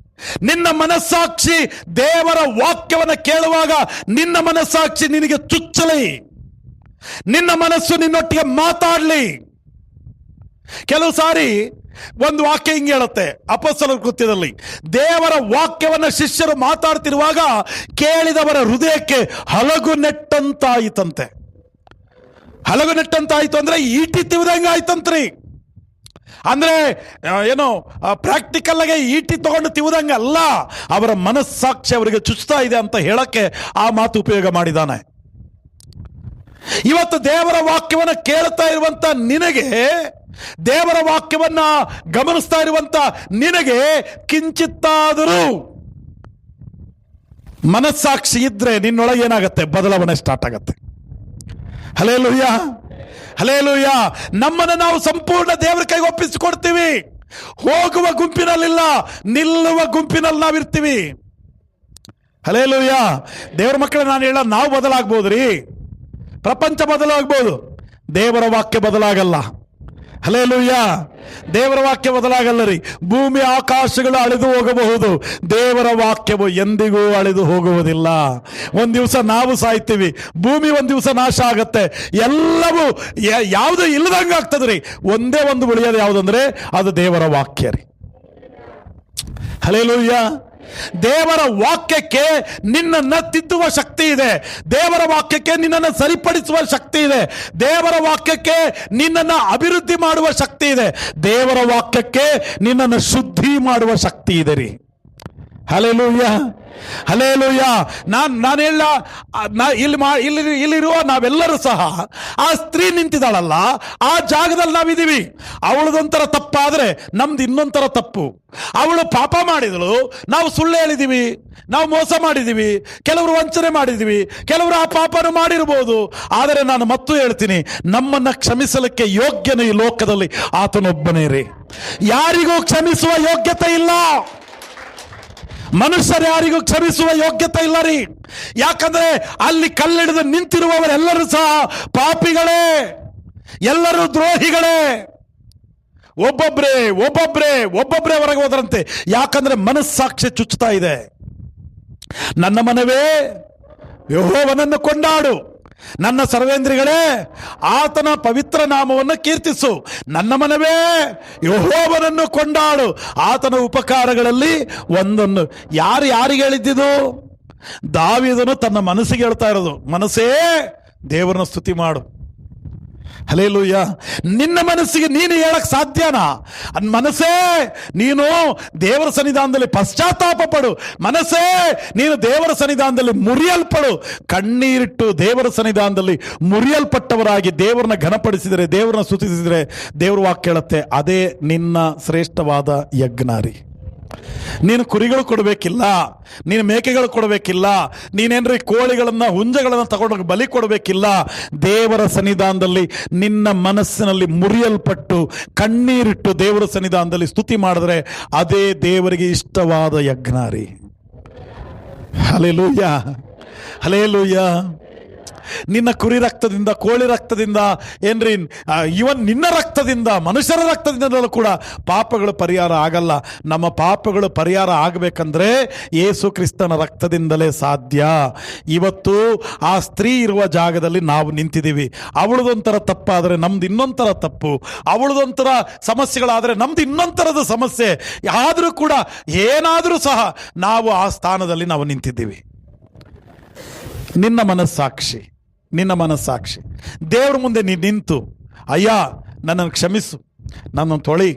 Speaker 1: ನಿನ್ನ ಮನಸ್ಸಾಕ್ಷಿ ದೇವರ ವಾಕ್ಯವನ್ನು ಕೇಳುವಾಗ ನಿನ್ನ ಮನಸ್ಸಾಕ್ಷಿ ನಿನಗೆ ಚುಚ್ಚಲಿ, ನಿನ್ನ ಮನಸ್ಸು ನಿನ್ನೊಟ್ಟಿಗೆ ಮಾತಾಡ್ಲಿ. ಕೆಲವು ಸಾರಿ ಒಂದು ವಾಕ್ಯ ಹಿಂಗೆ ಹೇಳುತ್ತೆ ಅಪೊಸ್ತಲರ ಕೃತ್ಯದಲ್ಲಿ, ದೇವರ ವಾಕ್ಯವನ್ನ ಶಿಷ್ಯರು ಮಾತಾಡ್ತಿರುವಾಗ ಕೇಳಿದವರ ಹೃದಯಕ್ಕೆ ಹಲಗು ನೆಟ್ಟಂತಾಯಿತಂತೆ. ಹಲಗು ನೆಟ್ಟಂತಾಯ್ತು ಅಂದ್ರೆ ಈಟಿ ತಿವಿದಂಗ ಆಯ್ತಂತ್ರಿ. ಅಂದ್ರೆ ಏನು ಪ್ರಾಕ್ಟಿಕಲ್ ಆಗಿ ಈಟಿ ತಗೊಂಡು ತಿವುದಂಗ ಅಲ್ಲ, ಅವರ ಮನಸ್ಸಾಕ್ಷಿ ಅವರಿಗೆ ಚುಚ್ತಾ ಇದೆ ಅಂತ ಹೇಳಕ್ಕೆ ಆ ಮಾತು ಉಪಯೋಗ ಮಾಡಿದಾನೆ. ಇವತ್ತು ದೇವರ ವಾಕ್ಯವನ್ನು ಕೇಳ್ತಾ ಇರುವಂತ ನಿನಗೆ ದೇವರ ವಾಕ್ಯವನ್ನ ಗಮನಿಸ್ತಾ ಇರುವಂತ ನಿನಗೆ ಕಿಂಚಿತ್ತಾದರೂ ಮನಸ್ಸಾಕ್ಷಿ ಇದ್ರೆ ನಿನ್ನೊಳಗೆ ಏನಾಗತ್ತೆ? ಬದಲಾವಣೆ ಸ್ಟಾರ್ಟ್ ಆಗತ್ತೆ. Hallelujah, hallelujah. ನಮ್ಮನ್ನು ನಾವು ಸಂಪೂರ್ಣ ದೇವರ ಕೈಗೆ ಒಪ್ಪಿಸಿಕೊಡ್ತೀವಿ. ಹೋಗುವ ಗುಂಪಿನಲ್ಲಿಲ್ಲ, ನಿಲ್ಲುವ ಗುಂಪಿನಲ್ಲಿ ನಾವಿರ್ತೀವಿ. ಹಲ್ಲೆಲೂಯಾ. ದೇವರ ಮಕ್ಕಳು ನಾನು ಹೇಳ, ನಾವು ಬದಲಾಗ್ಬೋದ್ರಿ, ಪ್ರಪಂಚ ಬದಲಾಗ್ಬೋದು, ದೇವರ ವಾಕ್ಯ ಬದಲಾಗಲ್ಲ. ಹಲ್ಲೆಲೂಯಾ. ದೇವರ ವಾಕ್ಯ ಬದಲಾಗಲ್ಲ ರೀ. ಭೂಮಿ ಆಕಾಶಗಳು ಅಳಿದು ಹೋಗಬಹುದು, ದೇವರ ವಾಕ್ಯವು ಎಂದಿಗೂ ಅಳಿದು ಹೋಗುವುದಿಲ್ಲ. ಒಂದ್ ದಿವಸ ನಾವು ಸಾಯ್ತೀವಿ, ಭೂಮಿ ಒಂದ್ ದಿವಸ ನಾಶ ಆಗತ್ತೆ, ಎಲ್ಲವೂ ಯಾವುದು ಇಲ್ಲದಂಗ ಆಗ್ತದ್ರಿ. ಒಂದೇ ಒಂದು ಉಳಿಯೋದು ಯಾವುದಂದ್ರೆ ಅದು ದೇವರ ವಾಕ್ಯ ರೀ. ಹಲ್ಲೆಲೂಯಾ. ದೇವರ ವಾಕ್ಯಕ್ಕೆ ನಿನ್ನನ್ನು ತಿದ್ದುವ ಶಕ್ತಿ ಇದೆ. ದೇವರ ವಾಕ್ಯಕ್ಕೆ ನಿನ್ನನ್ನು ಸರಿಪಡಿಸುವ ಶಕ್ತಿ ಇದೆ. ದೇವರ ವಾಕ್ಯಕ್ಕೆ ನಿನ್ನನ್ನು ಅಭಿವೃದ್ಧಿ ಮಾಡುವ ಶಕ್ತಿ ಇದೆ. ದೇವರ ವಾಕ್ಯಕ್ಕೆ ನಿನ್ನನ್ನು ಶುದ್ಧಿ ಮಾಡುವ ಶಕ್ತಿ ಇದೆ ರೀ. Hallelujah, hallelujah. ನಾನು ಹೇಳ, ಇಲ್ಲಿರುವ ನಾವೆಲ್ಲರೂ ಸಹ ಆ ಸ್ತ್ರೀ ನಿಂತಿದ್ದಾಳಲ್ಲ, ಆ ಜಾಗದಲ್ಲಿ ನಾವಿದ್ದೀವಿ. ಅವಳದೊಂಥರ ತಪ್ಪಾದ್ರೆ ನಮ್ದು ಇನ್ನೊಂಥರ ತಪ್ಪು. ಅವಳು ಪಾಪ ಮಾಡಿದಳು, ನಾವು ಸುಳ್ಳು ಹೇಳಿದೀವಿ, ನಾವು ಮೋಸ ಮಾಡಿದೀವಿ, ಕೆಲವರು ವಂಚನೆ ಮಾಡಿದೀವಿ, ಕೆಲವರು ಆ ಪಾಪನು ಮಾಡಿರಬಹುದು. ಆದರೆ ನಾನು ಮತ್ತೂ ಹೇಳ್ತೀನಿ, ನಮ್ಮನ್ನ ಕ್ಷಮಿಸಲಿಕ್ಕೆ ಯೋಗ್ಯನು ಈ ಲೋಕದಲ್ಲಿ ಆತನೊಬ್ಬನೇ ರೀ. ಯಾರಿಗೂ ಕ್ಷಮಿಸುವ ಯೋಗ್ಯತೆ ಇಲ್ಲ. ಮನುಷ್ಯರು ಯಾರಿಗೂ ಕ್ಷಮಿಸುವ ಯೋಗ್ಯತೆ ಇಲ್ಲ ರೀ. ಯಾಕಂದ್ರೆ ಅಲ್ಲಿ ಕಲ್ಲಿಡಿದು ನಿಂತಿರುವವರೆಲ್ಲರೂ ಸಹ ಪಾಪಿಗಳೇ, ಎಲ್ಲರೂ ದ್ರೋಹಿಗಳೇ. ಒಬ್ಬೊಬ್ಬರೇ ಹೊರಗೆ ಹೋದ್ರಂತೆ. ಯಾಕಂದ್ರೆ ಮನಸ್ಸಾಕ್ಷಿ ಚುಚ್ಚುತ್ತಾ ಇದೆ. ನನ್ನ ಮನವೇ ಯೆಹೋವನನ್ನು ಕೊಂಡಾಡು, ನನ್ನ ಸರ್ವೇಂದ್ರಿಗಳೇ ಆತನ ಪವಿತ್ರ ನಾಮವನ್ನು ಕೀರ್ತಿಸು. ನನ್ನ ಮನವೇ ಯೆಹೋವನನ್ನು ಕೊಂಡಾಡು, ಆತನ ಉಪಕಾರಗಳಲ್ಲಿ ಒಂದೊಂದು. ಯಾರಿಗೆ ಹೇಳಿದ್ದಿದು? ದಾವೀದನು ತನ್ನ ಮನಸ್ಸಿಗೆ ಹೇಳ್ತಾ ಇರೋದು, ಮನಸ್ಸೇ ದೇವರನ್ನ ಸ್ತುತಿ ಮಾಡು. ಹಲ್ಲೆಲೂಯಾ. ನಿನ್ನ ಮನಸ್ಸಿಗೆ ನೀನು ಹೇಳಕ್ ಸಾಧ್ಯನಾ? ಮನಸ್ಸೇ ನೀನು ದೇವರ ಸನ್ನಿಧಾನದಲ್ಲಿ ಪಶ್ಚಾತ್ತಾಪ ಪಡು. ಮನಸ್ಸೇ ನೀನು ದೇವರ ಸನ್ನಿಧಾನದಲ್ಲಿ ಮುರಿಯಲ್ಪಡು. ಕಣ್ಣೀರಿಟ್ಟು ದೇವರ ಸನ್ನಿಧಾನದಲ್ಲಿ ಮುರಿಯಲ್ಪಟ್ಟವರಾಗಿ ದೇವರನ್ನ ಘನಪಡಿಸಿದರೆ, ದೇವರನ್ನ ಸ್ತುತಿಸಿದರೆ, ದೇವರ ವಾಕ್ಯ ಹೇಳುತ್ತೆ ಅದೇ ನಿನ್ನ ಶ್ರೇಷ್ಠವಾದ ಯಜ್ಞ ರೀ. ನೀನು ಕುರಿಗಳು ಕೊಡಬೇಕಿಲ್ಲ, ನೀನು ಮೇಕೆಗಳು ಕೊಡಬೇಕಿಲ್ಲ, ನೀನೇನ್ರಿ ಕೋಳಿಗಳನ್ನ ಹುಂಜಗಳನ್ನು ತಗೊಂಡೋಗಿ ಬಲಿ ಕೊಡಬೇಕಿಲ್ಲ. ದೇವರ ಸನ್ನಿಧಾನದಲ್ಲಿ ನಿನ್ನ ಮನಸ್ಸಿನಲ್ಲಿ ಮುರಿಯಲ್ಪಟ್ಟು ಕಣ್ಣೀರಿಟ್ಟು ದೇವರ ಸನ್ನಿಧಾನದಲ್ಲಿ ಸ್ತುತಿ ಮಾಡಿದ್ರೆ ಅದೇ ದೇವರಿಗೆ ಇಷ್ಟವಾದ ಯಜ್ಞ ರೀ. Hallelujah, hallelujah. ನಿನ್ನ ಕುರಿ ರಕ್ತದಿಂದ, ಕೋಳಿ ರಕ್ತದಿಂದ, ಏನ್ರಿ ಇವನ್ ನಿನ್ನ ರಕ್ತದಿಂದ, ಮನುಷ್ಯರ ರಕ್ತದಿಂದಲೂ ಕೂಡ ಪಾಪಗಳು ಪರಿಹಾರ ಆಗಲ್ಲ. ನಮ್ಮ ಪಾಪಗಳು ಪರಿಹಾರ ಆಗಬೇಕಂದ್ರೆ ಯೇಸು ಕ್ರಿಸ್ತನ ರಕ್ತದಿಂದಲೇ ಸಾಧ್ಯ. ಇವತ್ತು ಆ ಸ್ತ್ರೀ ಇರುವ ಜಾಗದಲ್ಲಿ ನಾವು ನಿಂತಿದ್ದೀವಿ. ಅವಳದೊಂಥರ ತಪ್ಪಾದರೆ ನಮ್ದು ಇನ್ನೊಂಥರ ತಪ್ಪು, ಅವಳದೊಂಥರ ಸಮಸ್ಯೆಗಳಾದರೆ ನಮ್ದು ಇನ್ನೊಂಥರದ ಸಮಸ್ಯೆ. ಆದರೂ ಕೂಡ ಏನಾದರೂ ಸಹ ನಾವು ಆ ಸ್ಥಾನದಲ್ಲಿ ನಾವು ನಿಂತಿದ್ದೀವಿ. ನಿನ್ನ ಮನಸ್ಸಾಕ್ಷಿ ದೇವ್ರ ಮುಂದೆ ನೀನು ನಿಂತು, ಅಯ್ಯ ನನ್ನನ್ನು ಕ್ಷಮಿಸು, ನನ್ನನ್ನು ತೊಳಿ,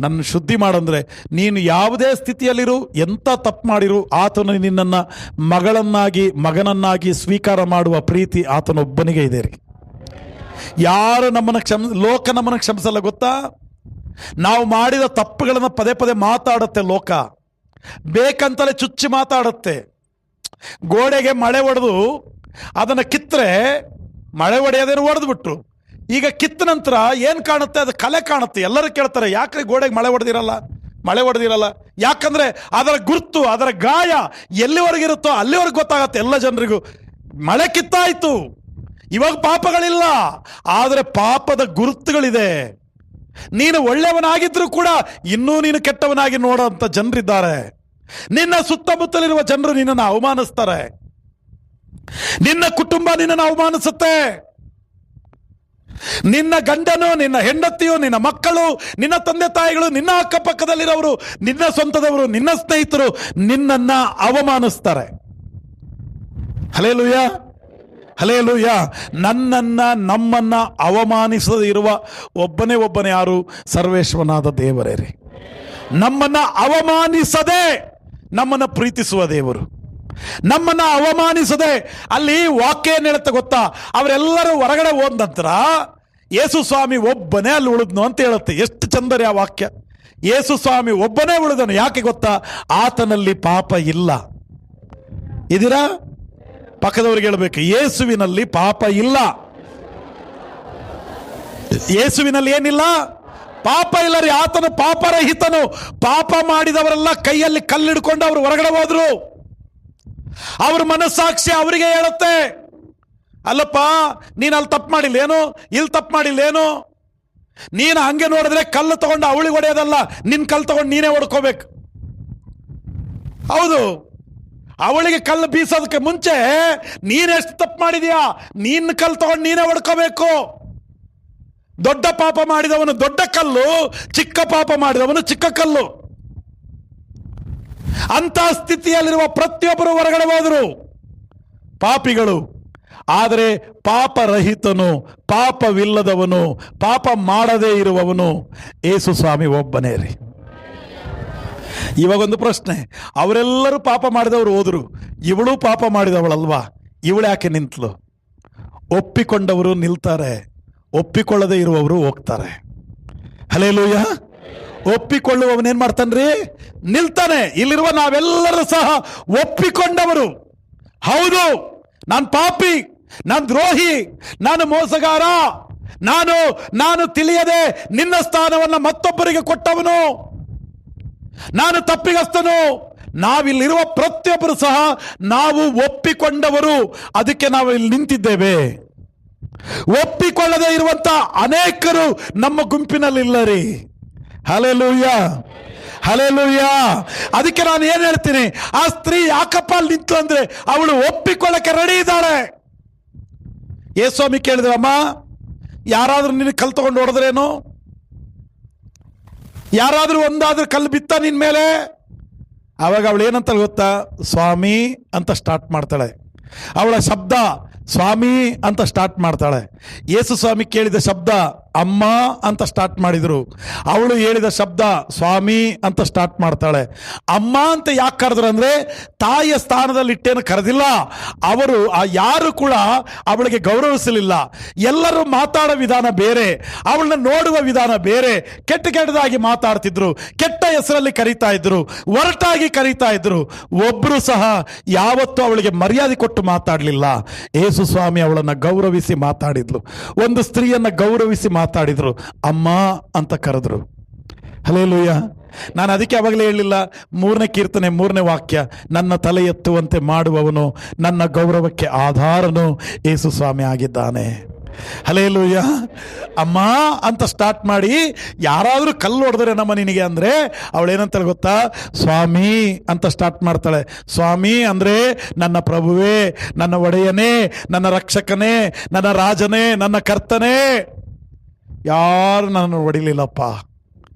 Speaker 1: ನನ್ನ ಶುದ್ಧಿ ಮಾಡಂದ್ರೆ, ನೀನು ಯಾವುದೇ ಸ್ಥಿತಿಯಲ್ಲಿರು, ಎಂಥ ತಪ್ಪು ಮಾಡಿರು, ಆತನು ನಿನ್ನನ್ನು ಮಗನನ್ನಾಗಿ ಸ್ವೀಕಾರ ಮಾಡುವ ಪ್ರೀತಿ ಆತನೊಬ್ಬನಿಗೆ ಇದೆ ರೀ. ಯಾರು ಲೋಕ ನಮ್ಮನ್ನು ಕ್ಷಮಿಸಲ್ಲ ಗೊತ್ತಾ? ನಾವು ಮಾಡಿದ ತಪ್ಪುಗಳನ್ನು ಪದೇ ಪದೇ ಮಾತಾಡುತ್ತೆ ಲೋಕ, ಬೇಕಂತಲೇ ಚುಚ್ಚಿ ಮಾತಾಡುತ್ತೆ. ಗೋಡೆಗೆ ಮಳೆ ಹೊಡೆದು ಅದನ್ನು ಕಿತ್ತರೆ, ಮಳೆ ಹೊಡೆಯೋದೇನು ಹೊಡೆದು ಬಿಟ್ರು, ಈಗ ಕಿತ್ತ ನಂತರ ಏನು ಕಾಣುತ್ತೆ? ಅದು ಕಲೆ ಕಾಣುತ್ತೆ. ಎಲ್ಲರೂ ಕೇಳ್ತಾರೆ, ಯಾಕ್ರಿ ಗೋಡೆಗೆ ಮಳೆ ಹೊಡೆದಿರಲ್ಲ? ಯಾಕಂದ್ರೆ ಅದರ ಗುರ್ತು, ಅದರ ಗಾಯ ಎಲ್ಲಿವರೆಗಿರುತ್ತೋ ಅಲ್ಲಿವರೆಗೆ ಗೊತ್ತಾಗತ್ತೆ ಎಲ್ಲ ಜನರಿಗೂ. ಮಳೆ ಕಿತ್ತಾಯ್ತು, ಇವಾಗ ಪಾಪಗಳಿಲ್ಲ, ಆದರೆ ಪಾಪದ ಗುರುತುಗಳಿದೆ. ನೀನು ಒಳ್ಳೆಯವನಾಗಿದ್ರು ಕೂಡ ಇನ್ನೂ ನೀನು ಕೆಟ್ಟವನಾಗಿ ನೋಡೋಂಥ ಜನರಿದ್ದಾರೆ. ನಿನ್ನ ಸುತ್ತಮುತ್ತಲಿರುವ ಜನರು ನಿನ್ನನ್ನು ಅವಮಾನಿಸ್ತಾರೆ, ನಿನ್ನ ಕುಟುಂಬ ನಿನ್ನನ್ನು ಅವಮಾನಿಸುತ್ತೆ. ನಿನ್ನ ಗಂಡನು, ನಿನ್ನ ಹೆಂಡತಿಯು, ನಿನ್ನ ಮಕ್ಕಳು, ನಿನ್ನ ತಂದೆ ತಾಯಿಗಳು, ನಿನ್ನ ಅಕ್ಕಪಕ್ಕದಲ್ಲಿರೋರು, ನಿನ್ನ ಸ್ವಂತದವರು, ನಿನ್ನ ಸ್ನೇಹಿತರು ನಿನ್ನನ್ನು ಅವಮಾನಿಸ್ತಾರೆ. Hallelujah, hallelujah. ನಮ್ಮನ್ನ ಅವಮಾನಿಸದೇ ಇರುವ ಒಬ್ಬನೇ ಯಾರು? ಸರ್ವೇಶ್ವರನಾದ ದೇವರೇ ರೀ. ನಮ್ಮನ್ನ ಅವಮಾನಿಸದೆ ನಮ್ಮನ್ನ ಪ್ರೀತಿಸುವ ದೇವರು, ನಮ್ಮನ್ನ ಅವಮಾನಿಸದೆ. ಅಲ್ಲಿ ವಾಕ್ಯ ಏನ್ ಹೇಳುತ್ತೆ ಗೊತ್ತಾ? ಅವರೆಲ್ಲರೂ ಹೊರಗಡೆ ಹೋದ ನಂತರ ಯೇಸು ಸ್ವಾಮಿ ಒಬ್ಬನೇ ಅಲ್ಲಿ ಉಳಿದ್ನು ಅಂತ ಹೇಳುತ್ತೆ. ಎಷ್ಟು ಚಂದರಿ ಆ ವಾಕ್ಯ. ಯೇಸು ಸ್ವಾಮಿ ಒಬ್ಬನೇ ಉಳಿದನು. ಯಾಕೆ ಗೊತ್ತಾ? ಆತನಲ್ಲಿ ಪಾಪ ಇಲ್ಲ. ಇದೀರಾ? ಪಕ್ಕದವ್ರಿಗೆ ಹೇಳ್ಬೇಕು, ಯೇಸುವಿನಲ್ಲಿ ಪಾಪ ಇಲ್ಲ. ಯೇಸುವಿನಲ್ಲಿ ಏನಿಲ್ಲ? ಪಾಪ ಇಲ್ಲ ರೀ. ಆತನು ಪಾಪರಹಿತನು. ಪಾಪ ಮಾಡಿದವರೆಲ್ಲ ಕೈಯಲ್ಲಿ ಕಲ್ಲಿಡ್ಕೊಂಡು ಅವರು ಹೊರಗಡೆ ಹೋದ್ರು. ಅವ್ರ ಮನಸ್ಸಾಕ್ಷಿ ಅವರಿಗೆ ಹೇಳುತ್ತೆ, ಅಲ್ಲಪ್ಪ ನೀನು ಅಲ್ಲಿ ತಪ್ಪು ಮಾಡಿಲ್ಲೇನು, ಇಲ್ಲಿ ತಪ್ಪು ಮಾಡಿಲ್ಲೇನು, ನೀನು ಹಂಗೆ ನೋಡಿದ್ರೆ ಕಲ್ಲು ತಗೊಂಡು ಅವಳಿಗೆ ಹೊಡೆಯೋದಲ್ಲ, ನಿನ್ನ ಕಲ್ಲು ತಗೊಂಡು ನೀನೇ ಹೊಡ್ಕೋಬೇಕು. ಹೌದು, ಅವಳಿಗೆ ಕಲ್ಲು ಬೀಸೋದಕ್ಕೆ ಮುಂಚೆ ನೀನೆಷ್ಟು ತಪ್ಪು ಮಾಡಿದ್ಯಾ, ನಿನ್ನ ಕಲ್ಲು ತಗೊಂಡು ನೀನೇ ಹೊಡ್ಕೋಬೇಕು. ದೊಡ್ಡ ಪಾಪ ಮಾಡಿದವನು ದೊಡ್ಡ ಕಲ್ಲು, ಚಿಕ್ಕ ಪಾಪ ಮಾಡಿದವನು ಚಿಕ್ಕ ಕಲ್ಲು. ಅಂತ ಸ್ಥಿತಿಯಲ್ಲಿರುವ ಪ್ರತಿಯೊಬ್ಬರು ಹೊರಗಡೆ ಹೋದರು, ಪಾಪಿಗಳು. ಆದರೆ ಪಾಪರಹಿತನು, ಪಾಪವಿಲ್ಲದವನು, ಪಾಪ ಮಾಡದೇ ಇರುವವನು ಯೇಸು ಸ್ವಾಮಿ ಒಬ್ಬನೇ ರೀ. ಇವಾಗೊಂದು ಪ್ರಶ್ನೆ, ಅವರೆಲ್ಲರೂ ಪಾಪ ಮಾಡಿದವರು ಹೋದರು, ಇವಳು ಪಾಪ ಮಾಡಿದವಳಲ್ವಾ, ಇವಳು ಯಾಕೆ ನಿಂತಲು? ಒಪ್ಪಿಕೊಂಡವರು ನಿಲ್ತಾರೆ, ಒಪ್ಪಿಕೊಳ್ಳದೆ ಇರುವವರು ಹೋಗ್ತಾರೆ. ಹಲ್ಲೆಲೂಯ. ಒಪ್ಪಿಕೊಳ್ಳುವವನೇನ್ ಮಾಡ್ತಾನ್ರಿ? ನಿಲ್ತಾನೆ. ಇಲ್ಲಿರುವ ನಾವೆಲ್ಲರೂ ಸಹ ಒಪ್ಪಿಕೊಂಡವರು. ಹೌದು, ನಾನು ಪಾಪಿ, ನಾನು ದ್ರೋಹಿ, ನಾನು ಮೋಸಗಾರ, ನಾನು ತಿಳಿಯದೆ ನಿನ್ನ ಸ್ಥಾನವನ್ನು ಮತ್ತೊಬ್ಬರಿಗೆ ಕೊಟ್ಟವನು, ನಾನು ತಪ್ಪಿಗಸ್ತನು. ನಾವಿಲ್ಲಿರುವ ಪ್ರತಿಯೊಬ್ಬರು ಸಹ ನಾವು ಒಪ್ಪಿಕೊಂಡವರು. ಅದಕ್ಕೆ ನಾವು ಇಲ್ಲಿ ನಿಂತಿದ್ದೇವೆ. ಒಪ್ಪಿಕೊಳ್ಳದೆ ಇರುವಂತ ಅನೇಕರು ನಮ್ಮ ಗುಂಪಿನಲ್ಲಿ ರೀ. Hallelujah, hallelujah. ಅದಕ್ಕೆ ನಾನು ಏನ್ ಹೇಳ್ತೀನಿ, ಆ ಸ್ತ್ರೀ ಯಾಕಪ್ಪ ಅಲ್ಲಿ ನಿಂತು ಅಂದ್ರೆ ಅವಳು ಒಪ್ಪಿಕೊಳ್ಳಕ್ಕೆ ರೆಡಿ ಇದ್ದಾಳೆ. ಯೇಸ್ವಾಮಿ ಕೇಳಿದ್ರೆ, ಅಮ್ಮ ಯಾರಾದ್ರೂ ನಿನ್ನ ಕಲ್ಲು ತಗೊಂಡು ಹೊಡೆದ್ರೇನು? ಯಾರಾದ್ರೂ ಒಂದಾದ್ರೂ ಕಲ್ಲು ಬಿತ್ತ ನಿನ್ ಮೇಲೆ? ಅವಾಗ ಅವಳು ಏನಂತ ಗೊತ್ತಾ? ಸ್ವಾಮಿ ಅಂತ ಸ್ಟಾರ್ಟ್ ಮಾಡ್ತಾಳೆ. ಅವಳ ಶಬ್ದ ಸ್ವಾಮಿ ಅಂತ ಸ್ಟಾರ್ಟ್ ಮಾಡ್ತಾಳೆ. ಯೇಸು ಸ್ವಾಮಿ ಕೇಳಿದ ಶಬ್ದ ಅಮ್ಮ ಅಂತ ಸ್ಟಾರ್ಟ್ ಮಾಡಿದ್ರು. ಅವಳು ಹೇಳಿದ ಶಬ್ದ ಸ್ವಾಮಿ ಅಂತ ಸ್ಟಾರ್ಟ್ ಮಾಡ್ತಾಳೆ. ಅಮ್ಮ ಅಂತ ಯಾಕೆ ಕರೆದ್ರು ಅಂದ್ರೆ, ತಾಯಿಯ ಸ್ಥಾನದಲ್ಲಿ ಇಟ್ಟೇನು ಕರೆದಿಲ್ಲ. ಅವರು ಯಾರು ಕೂಡ ಅವಳಿಗೆ ಗೌರವಿಸಲಿಲ್ಲ. ಎಲ್ಲರೂ ಮಾತಾಡೋ ವಿಧಾನ ಬೇರೆ, ಅವಳನ್ನ ನೋಡುವ ವಿಧಾನ ಬೇರೆ. ಕೆಟ್ಟದಾಗಿ ಮಾತಾಡ್ತಿದ್ರು, ಕೆಟ್ಟ ಹೆಸರಲ್ಲಿ ಕರೀತಾ ಇದ್ರು, ಒರಟಾಗಿ ಕರೀತಾ ಇದ್ರು. ಒಬ್ರು ಸಹ ಯಾವತ್ತೂ ಅವಳಿಗೆ ಮರ್ಯಾದೆ ಕೊಟ್ಟು ಮಾತಾಡಲಿಲ್ಲ. ಯೇಸು ಸ್ವಾಮಿ ಅವಳನ್ನ ಗೌರವಿಸಿ ಮಾತಾಡಿದ್ಲು. ಒಂದು ಸ್ತ್ರೀಯನ್ನ ಗೌರವಿಸಿ ಮಾತಾಡಿದ್ರು, ಅಮ್ಮ ಅಂತ ಕರೆದ್ರು. ಹಲ್ಲೆಲೂಯ. ನಾನು ಅದಕ್ಕೆ ಅವಾಗಲೇ ಹೇಳಿಲ್ಲ, 3ನೇ ಕೀರ್ತನೆ 3ನೇ ವಾಕ್ಯ, ನನ್ನ ತಲೆ ಎತ್ತುವಂತೆ ಮಾಡುವವನು ನನ್ನ ಗೌರವಕ್ಕೆ ಆಧಾರನು ಯೇಸು ಸ್ವಾಮಿ ಆಗಿದ್ದಾನೆ. ಹಲ್ಲೆಲೂಯ. ಅಮ್ಮ ಅಂತ ಸ್ಟಾರ್ಟ್ ಮಾಡಿ, ಯಾರಾದ್ರೂ ಕಲ್ಲು ಹೊಡೆದ್ರೆ ನಮ್ಮ ನಿನಗೆ ಅಂದ್ರೆ ಅವಳೇನಂತಾಳೆ ಗೊತ್ತಾ? ಸ್ವಾಮಿ ಅಂತ ಸ್ಟಾರ್ಟ್ ಮಾಡ್ತಾಳೆ. ಸ್ವಾಮಿ ಅಂದ್ರೆ ನನ್ನ ಪ್ರಭುವೇ, ನನ್ನ ಒಡೆಯನೇ, ನನ್ನ ರಕ್ಷಕನೇ, ನನ್ನ ರಾಜನೇ, ನನ್ನ ಕರ್ತನೇ. ಯಾರು ನನ್ನನ್ನು ಹೊಡಿಲಿಲ್ಲಪ್ಪ,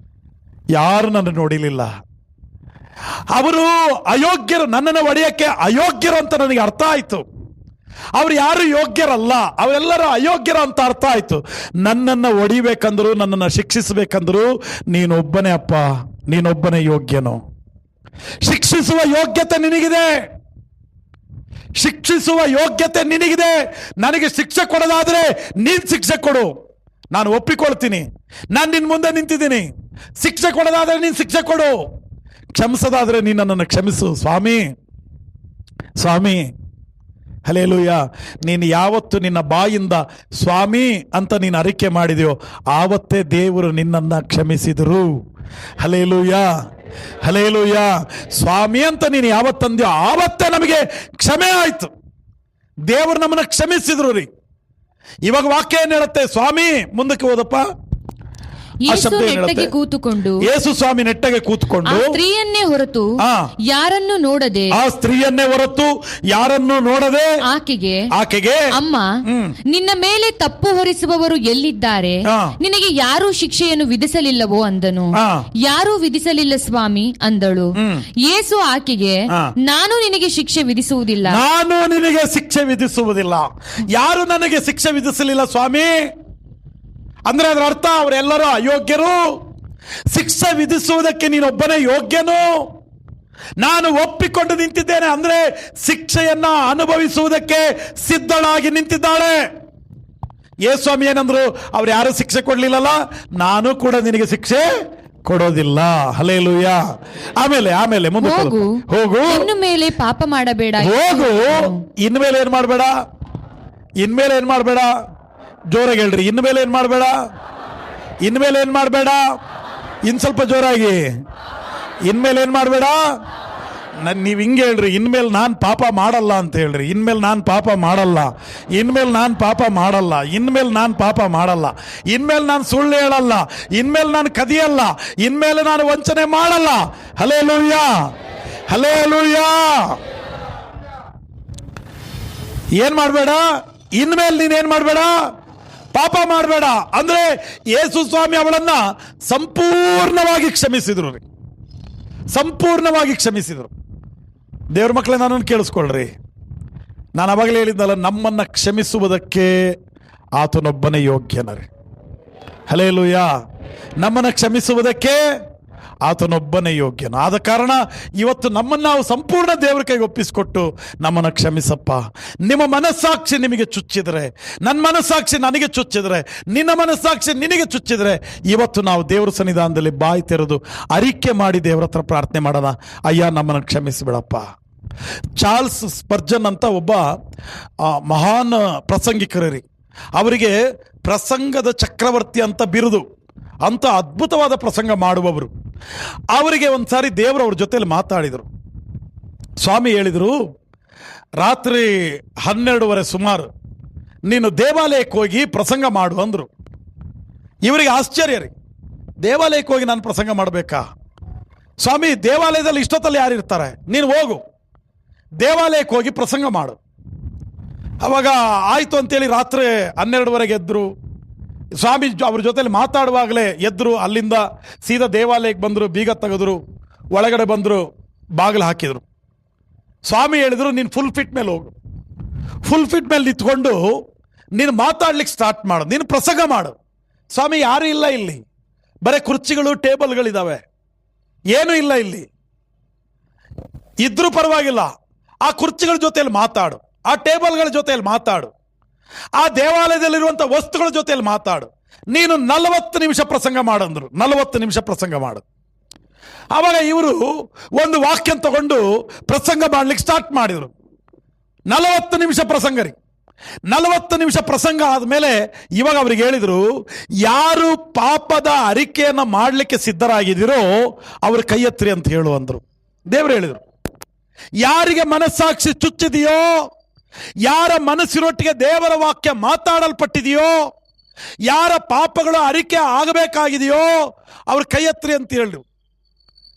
Speaker 1: ಯಾರು ನನ್ನನ್ನು ಹೊಡಿಲಿಲ್ಲ. ಅವರು ಅಯೋಗ್ಯರು, ನನ್ನನ್ನು ಹೊಡೆಯಕ್ಕೆ ಅಯೋಗ್ಯರು ಅಂತ ನನಗೆ ಅರ್ಥ ಆಯ್ತು. ಅವ್ರು ಯಾರು ಯೋಗ್ಯರಲ್ಲ, ಅವರೆಲ್ಲರೂ ಅಯೋಗ್ಯರ ಅಂತ ಅರ್ಥ ಆಯ್ತು. ನನ್ನನ್ನು ಹೊಡಿಬೇಕಂದ್ರು, ನನ್ನನ್ನು ಶಿಕ್ಷಿಸಬೇಕಂದ್ರು ನೀನೊಬ್ಬನೇ ಅಪ್ಪ, ನೀನೊಬ್ಬನೇ ಯೋಗ್ಯನು. ಶಿಕ್ಷಿಸುವ ಯೋಗ್ಯತೆ ನಿನಗಿದೆ, ಶಿಕ್ಷಿಸುವ ಯೋಗ್ಯತೆ ನಿನಗಿದೆ. ನನಗೆ ಶಿಕ್ಷೆ ಕೊಡೋದಾದ್ರೆ ನೀನ್ ಶಿಕ್ಷೆ ಕೊಡು, ನಾನು ಒಪ್ಪಿಕೊಳ್ತೀನಿ. ನಾನು ನಿನ್ನ ಮುಂದೆ ನಿಂತಿದ್ದೀನಿ. ಶಿಕ್ಷೆ ಕೊಡೋದಾದ್ರೆ ನೀನು ಶಿಕ್ಷೆ ಕೊಡು, ಕ್ಷಮಿಸೋದಾದ್ರೆ ನೀನು ನನ್ನನ್ನು ಕ್ಷಮಿಸು ಸ್ವಾಮಿ, ಸ್ವಾಮಿ. ಹಲ್ಲೆಲೂಯ. ನೀನು ಯಾವತ್ತು ನಿನ್ನ ಬಾಯಿಂದ ಸ್ವಾಮಿ ಅಂತ ನೀನು ಅರಿಕೆ ಮಾಡಿದೆಯೋ ಆವತ್ತೇ ದೇವರು ನಿನ್ನನ್ನು ಕ್ಷಮಿಸಿದರು. Hallelujah, hallelujah. ಸ್ವಾಮಿ ಅಂತ ನೀನು ಯಾವತ್ತಂದ್ಯೋ ಆವತ್ತೇ ನಮಗೆ ಕ್ಷಮೆ ಆಯ್ತು. ದೇವರು ನಮ್ಮನ್ನು ಕ್ಷಮಿಸಿದ್ರು ರೀ. ಇವಾಗ ವಾಕ್ಯ ಏನ್ ಹೇಳುತ್ತೆ? ಸ್ವಾಮಿ, ಮುಂದಕ್ಕೆ ಹೋದಪ್ಪ.
Speaker 2: ಯೇಸು ನೆಟ್ಟಗೆ ಕೂತುಕೊಂಡು,
Speaker 1: ಯೇಸು ಸ್ವಾಮಿ ನೆಟ್ಟಗೆ ಕೂತ್ಕೊಂಡು
Speaker 2: ಆ ಸ್ತ್ರೀಯನ್ನೇ ಹೊರತು ಯಾರನ್ನು ನೋಡದೆ,
Speaker 1: ಆ ಸ್ತ್ರೀಯನ್ನೇ ಹೊರತು ಯಾರನ್ನು ನೋಡದೆ ಆಕೆಗೆ
Speaker 2: ಅಮ್ಮ, ನಿನ್ನ ಮೇಲೆ ತಪ್ಪು ಹೊರಿಸುವವರು ಎಲ್ಲಿದ್ದಾರೆ? ನಿನಗೆ ಯಾರೂ ಶಿಕ್ಷೆಯನ್ನು ವಿಧಿಸಲಿಲ್ಲವೋ ಅಂದನು. ಯಾರೂ ವಿಧಿಸಲಿಲ್ಲ ಸ್ವಾಮಿ ಅಂದಳು. ಯೇಸು ಆಕೆಗೆ, ನಾನು ನಿನಗೆ ಶಿಕ್ಷೆ ವಿಧಿಸುವುದಿಲ್ಲ,
Speaker 1: ನಾನು ನಿನಗೆ ಶಿಕ್ಷೆ ವಿಧಿಸುವುದಿಲ್ಲ. ಯಾರು ನನಗೆ ಶಿಕ್ಷೆ ವಿಧಿಸಲಿಲ್ಲ ಸ್ವಾಮಿ ಅಂದ್ರೆ ಅದರ ಅರ್ಥ ಅವರೆಲ್ಲರೂ ಅಯೋಗ್ಯರು. ಶಿಕ್ಷೆ ವಿಧಿಸುವುದಕ್ಕೆ ನೀನೊಬ್ಬನೇ ಯೋಗ್ಯನು. ನಾನು ಒಪ್ಪಿಕೊಂಡು ನಿಂತಿದ್ದೇನೆ ಅಂದ್ರೆ ಶಿಕ್ಷೆಯನ್ನ ಅನುಭವಿಸುವುದಕ್ಕೆ ಸಿದ್ಧಳಾಗಿ ನಿಂತಿದ್ದಾಳೆ. ಯೇಸುಸ್ವಾಮಿ ಏನಂದ್ರು? ಅವ್ರು ಯಾರು ಶಿಕ್ಷೆ ಕೊಡ್ಲಿಲ್ಲಲ್ಲ, ನಾನು ಕೂಡ ನಿನಗೆ ಶಿಕ್ಷೆ ಕೊಡೋದಿಲ್ಲ. ಹಲ್ಲೆಲೂಯ. ಆಮೇಲೆ ಮುಂದೆ ಹೋಗು,
Speaker 2: ಇನ್ನು ಮೇಲೆ ಪಾಪ ಮಾಡಬೇಡ.
Speaker 1: ಹೋಗು, ಇನ್ಮೇಲೆ ಏನ್ ಮಾಡಬೇಡ? ಇನ್ಮೇಲೆ ಏನ್ ಮಾಡಬೇಡ? ಜೋರಾಗಿ ಹೇಳ್ರಿ, ಇನ್ಮೇಲೆ ಏನ್ ಮಾಡಬೇಡ? ಇನ್ಮೇಲೆ ಏನ್ ಮಾಡಬೇಡ? ಇನ್ ಸ್ವಲ್ಪ ಜೋರಾಗಿ, ಇನ್ಮೇಲೆ ಏನ್ ಮಾಡಬೇಡ? ನೀವು ಹಿಂಗೆ ಹೇಳ್ರಿ, ಇನ್ಮೇಲೆ ನಾನು ಪಾಪ ಮಾಡಲ್ಲ ಅಂತ ಹೇಳ್ರಿ. ಇನ್ಮೇಲೆ ನಾನು ಪಾಪ ಮಾಡಲ್ಲ, ಇನ್ಮೇಲೆ ನಾನು ಪಾಪ ಮಾಡಲ್ಲ, ಇನ್ಮೇಲೆ ನಾನು ಪಾಪ ಮಾಡಲ್ಲ, ಇನ್ಮೇಲೆ ನಾನು ಸುಳ್ಳು ಹೇಳಲ್ಲ, ಇನ್ಮೇಲೆ ನಾನು ಕದಿಯಲ್ಲ, ಇನ್ಮೇಲೆ ನಾನು ವಂಚನೆ ಮಾಡಲ್ಲ. Hallelujah, hallelujah. ಏನ್ ಮಾಡಬೇಡ? ಇನ್ಮೇಲೆ ನೀನೇನ್ ಮಾಡಬೇಡ? ಪಾಪ ಮಾಡಬೇಡ. ಅಂದ್ರೆ ಯೇಸು ಸ್ವಾಮಿ ಅವಳನ್ನ ಸಂಪೂರ್ಣವಾಗಿ ಕ್ಷಮಿಸಿದ್ರು ರೀ, ಸಂಪೂರ್ಣವಾಗಿ ಕ್ಷಮಿಸಿದ್ರು. ದೇವ್ರ ಮಕ್ಕಳೇ, ನನ್ನನ್ನು ಕೇಳಿಸ್ಕೊಳ್ರಿ. ನಾನು ಅವಾಗಲೇ ಹೇಳಿದ್ದಲ್ಲ, ನಮ್ಮನ್ನ ಕ್ಷಮಿಸುವುದಕ್ಕೆ ಆತನೊಬ್ಬನೇ ಯೋಗ್ಯನರಿ. ಹಲ್ಲೆಲೂಯಾ. ನಮ್ಮನ್ನ ಕ್ಷಮಿಸುವುದಕ್ಕೆ ಆತನೊಬ್ಬನೇ ಯೋಗ್ಯನು. ಆದ ಕಾರಣ ಇವತ್ತು ನಮ್ಮನ್ನು ನಾವು ಸಂಪೂರ್ಣ ದೇವರ ಕೈಗೆ ಒಪ್ಪಿಸಿಕೊಟ್ಟು, ನಮ್ಮನ್ನು ಕ್ಷಮಿಸಪ್ಪ. ನಿಮ್ಮ ಮನಸ್ಸಾಕ್ಷಿ ನಿಮಗೆ ಚುಚ್ಚಿದರೆ, ನನ್ನ ಮನಸ್ಸಾಕ್ಷಿ ನನಗೆ ಚುಚ್ಚಿದರೆ, ನಿನ್ನ ಮನಸ್ಸಾಕ್ಷಿ ನಿನಗೆ ಚುಚ್ಚಿದರೆ, ಇವತ್ತು ನಾವು ದೇವರ ಸನ್ನಿಧಾನದಲ್ಲಿ ಬಾಯಿ ತೆರೆದು ಅರಿಕೆ ಮಾಡಿ ದೇವರ ಹತ್ರ ಪ್ರಾರ್ಥನೆ ಮಾಡೋಣ. ಅಯ್ಯ, ನಮ್ಮನ್ನು ಕ್ಷಮಿಸಿಬಿಡಪ್ಪ. ಚಾರ್ಲ್ಸ್ ಸ್ಪರ್ಜನ್ ಅಂತ ಒಬ್ಬ ಮಹಾನ್ ಪ್ರಸಂಗಿಕರಿ. ಅವರಿಗೆ ಪ್ರಸಂಗದ ಚಕ್ರವರ್ತಿ ಅಂತ ಬಿರುದು. ಅಂತ ಅದ್ಭುತವಾದ ಪ್ರಸಂಗ ಮಾಡುವವರು. ಅವರಿಗೆ ಒಂದ್ಸಾರಿ ದೇವರು ಅವ್ರ ಜೊತೆಲಿ ಮಾತಾಡಿದರು. ಸ್ವಾಮಿ ಹೇಳಿದರು, ರಾತ್ರಿ 12:30 ಸುಮಾರು ನೀನು ದೇವಾಲಯಕ್ಕೆ ಹೋಗಿ ಪ್ರಸಂಗ ಮಾಡು ಅಂದರು. ಇವರಿಗೆ ಆಶ್ಚರ್ಯ ರೀ, ದೇವಾಲಯಕ್ಕೆ ಹೋಗಿ ನಾನು ಪ್ರಸಂಗ ಮಾಡಬೇಕಾ? ಸ್ವಾಮಿ, ದೇವಾಲಯದಲ್ಲಿ ಇಷ್ಟೊತ್ತಲ್ಲಿ ಯಾರು ಇರ್ತಾರೆ? ನೀನು ಹೋಗು, ದೇವಾಲಯಕ್ಕೆ ಹೋಗಿ ಪ್ರಸಂಗ ಮಾಡು. ಅವಾಗ ಆಯಿತು ಅಂತೇಳಿ ರಾತ್ರಿ 12:30 ಎದ್ರು. ಸ್ವಾಮಿ ಅವ್ರ ಜೊತೆಲಿ ಮಾತಾಡುವಾಗಲೇ ಎದ್ರು. ಅಲ್ಲಿಂದ ಸೀದಾ ದೇವಾಲಯಕ್ಕೆ ಬಂದರು, ಬೀಗ ತೆಗೆದ್ರು, ಒಳಗಡೆ ಬಂದರು, ಬಾಗಿಲು ಹಾಕಿದರು. ಸ್ವಾಮಿ ಹೇಳಿದರು, ನೀನು ಫುಲ್ ಫಿಟ್ ಮೇಲೆ ಹೋಗು, ಫುಲ್ ಫಿಟ್ ಮೇಲೆ ನಿಂತ್ಕೊಂಡು ನೀನು ಮಾತಾಡ್ಲಿಕ್ಕೆ ಸ್ಟಾರ್ಟ್ ಮಾಡು, ನೀನು ಪ್ರಸಂಗ ಮಾಡು. ಸ್ವಾಮಿ, ಯಾರು ಇಲ್ಲ ಇಲ್ಲಿ, ಬರೀ ಕುರ್ಚಿಗಳು ಟೇಬಲ್ಗಳಿದ್ದಾವೆ, ಏನೂ ಇಲ್ಲ ಇಲ್ಲಿ. ಇದ್ರೂ ಪರವಾಗಿಲ್ಲ, ಆ ಕುರ್ಚಿಗಳ ಜೊತೆಯಲ್ಲಿ ಮಾತಾಡು, ಆ ಟೇಬಲ್ಗಳ ಜೊತೆಯಲ್ಲಿ ಮಾತಾಡು, ಆ ದೇವಾಲಯದಲ್ಲಿರುವಂಥ ವಸ್ತುಗಳ ಜೊತೆಯಲ್ಲಿ ಮಾತಾಡು. ನೀನು 40 ನಿಮಿಷ ಪ್ರಸಂಗ ಮಾಡಂದ್ರು. 40 ನಿಮಿಷ ಪ್ರಸಂಗ ಮಾಡು. ಆವಾಗ ಇವರು ಒಂದು ವಾಕ್ಯ ತಗೊಂಡು ಪ್ರಸಂಗ ಮಾಡ್ಲಿಕ್ಕೆ ಸ್ಟಾರ್ಟ್ ಮಾಡಿದರು. 40 ನಿಮಿಷ ಪ್ರಸಂಗ ರೀ. 40 ನಿಮಿಷ ಪ್ರಸಂಗ ಆದಮೇಲೆ ಇವಾಗ ಅವ್ರಿಗೆ ಹೇಳಿದರು, ಯಾರು ಪಾಪದ ಅರಿಕೆಯನ್ನು ಮಾಡಲಿಕ್ಕೆ ಸಿದ್ಧರಾಗಿದ್ದೀರೋ ಅವ್ರ ಕೈ ಎತ್ತಿರಿ ಅಂತ ಹೇಳು ಅಂದರು. ದೇವರು ಹೇಳಿದರು, ಯಾರಿಗೆ ಮನಸ್ಸಾಕ್ಷಿ ಚುಚ್ಚಿದೆಯೋ, ಯಾರ ಮನಸ್ಸಿನೊಟ್ಟಿಗೆ ದೇವರ ವಾಕ್ಯ ಮಾತಾಡಲ್ಪಟ್ಟಿದೆಯೋ, ಯಾರ ಪಾಪಗಳು ಅರಿಕೆ ಆಗಬೇಕಾಗಿದೆಯೋ ಅವ್ರ ಕೈ ಎತ್ತಿರಿ ಅಂತ ಹೇಳಿದ್ರು.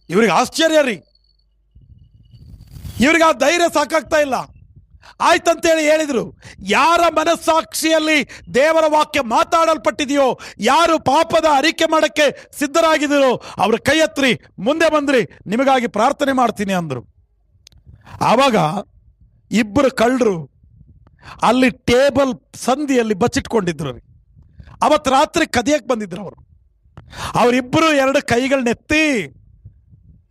Speaker 1: ಇವ್ರಿಗೆ ಆಶ್ಚರ್ಯ ರೀ, ಇವ್ರಿಗೆ ಆ ಧೈರ್ಯ ಸಾಕಾಗ್ತಾ ಇಲ್ಲ. ಆಯ್ತಂತೇಳಿ ಹೇಳಿದ್ರು, ಯಾರ ಮನಸ್ಸಾಕ್ಷಿಯಲ್ಲಿ ದೇವರ ವಾಕ್ಯ ಮಾತಾಡಲ್ಪಟ್ಟಿದೆಯೋ, ಯಾರು ಪಾಪದ ಅರಿಕೆ ಮಾಡಕ್ಕೆ ಸಿದ್ಧರಾಗಿದ್ದೀರೋ ಅವ್ರ ಕೈ ಎತ್ತಿರಿ, ಮುಂದೆ ಬಂದ್ರಿ, ನಿಮಗಾಗಿ ಪ್ರಾರ್ಥನೆ ಮಾಡ್ತೀನಿ ಅಂದರು. ಆವಾಗ ಇಬ್ಬರು ಕಳ್ಳರು ಅಲ್ಲಿ ಟೇಬಲ್ ಸಂದಿಯಲ್ಲಿ ಬಚ್ಚಿಟ್ಕೊಂಡಿದ್ರು. ಅವತ್ತು ರಾತ್ರಿ ಕದಿಯಕ್ಕೆ ಬಂದಿದ್ರು ಅವರು. ಅವರಿಬ್ಬರು 2 ಕೈಗಳನ್ನೆತ್ತಿ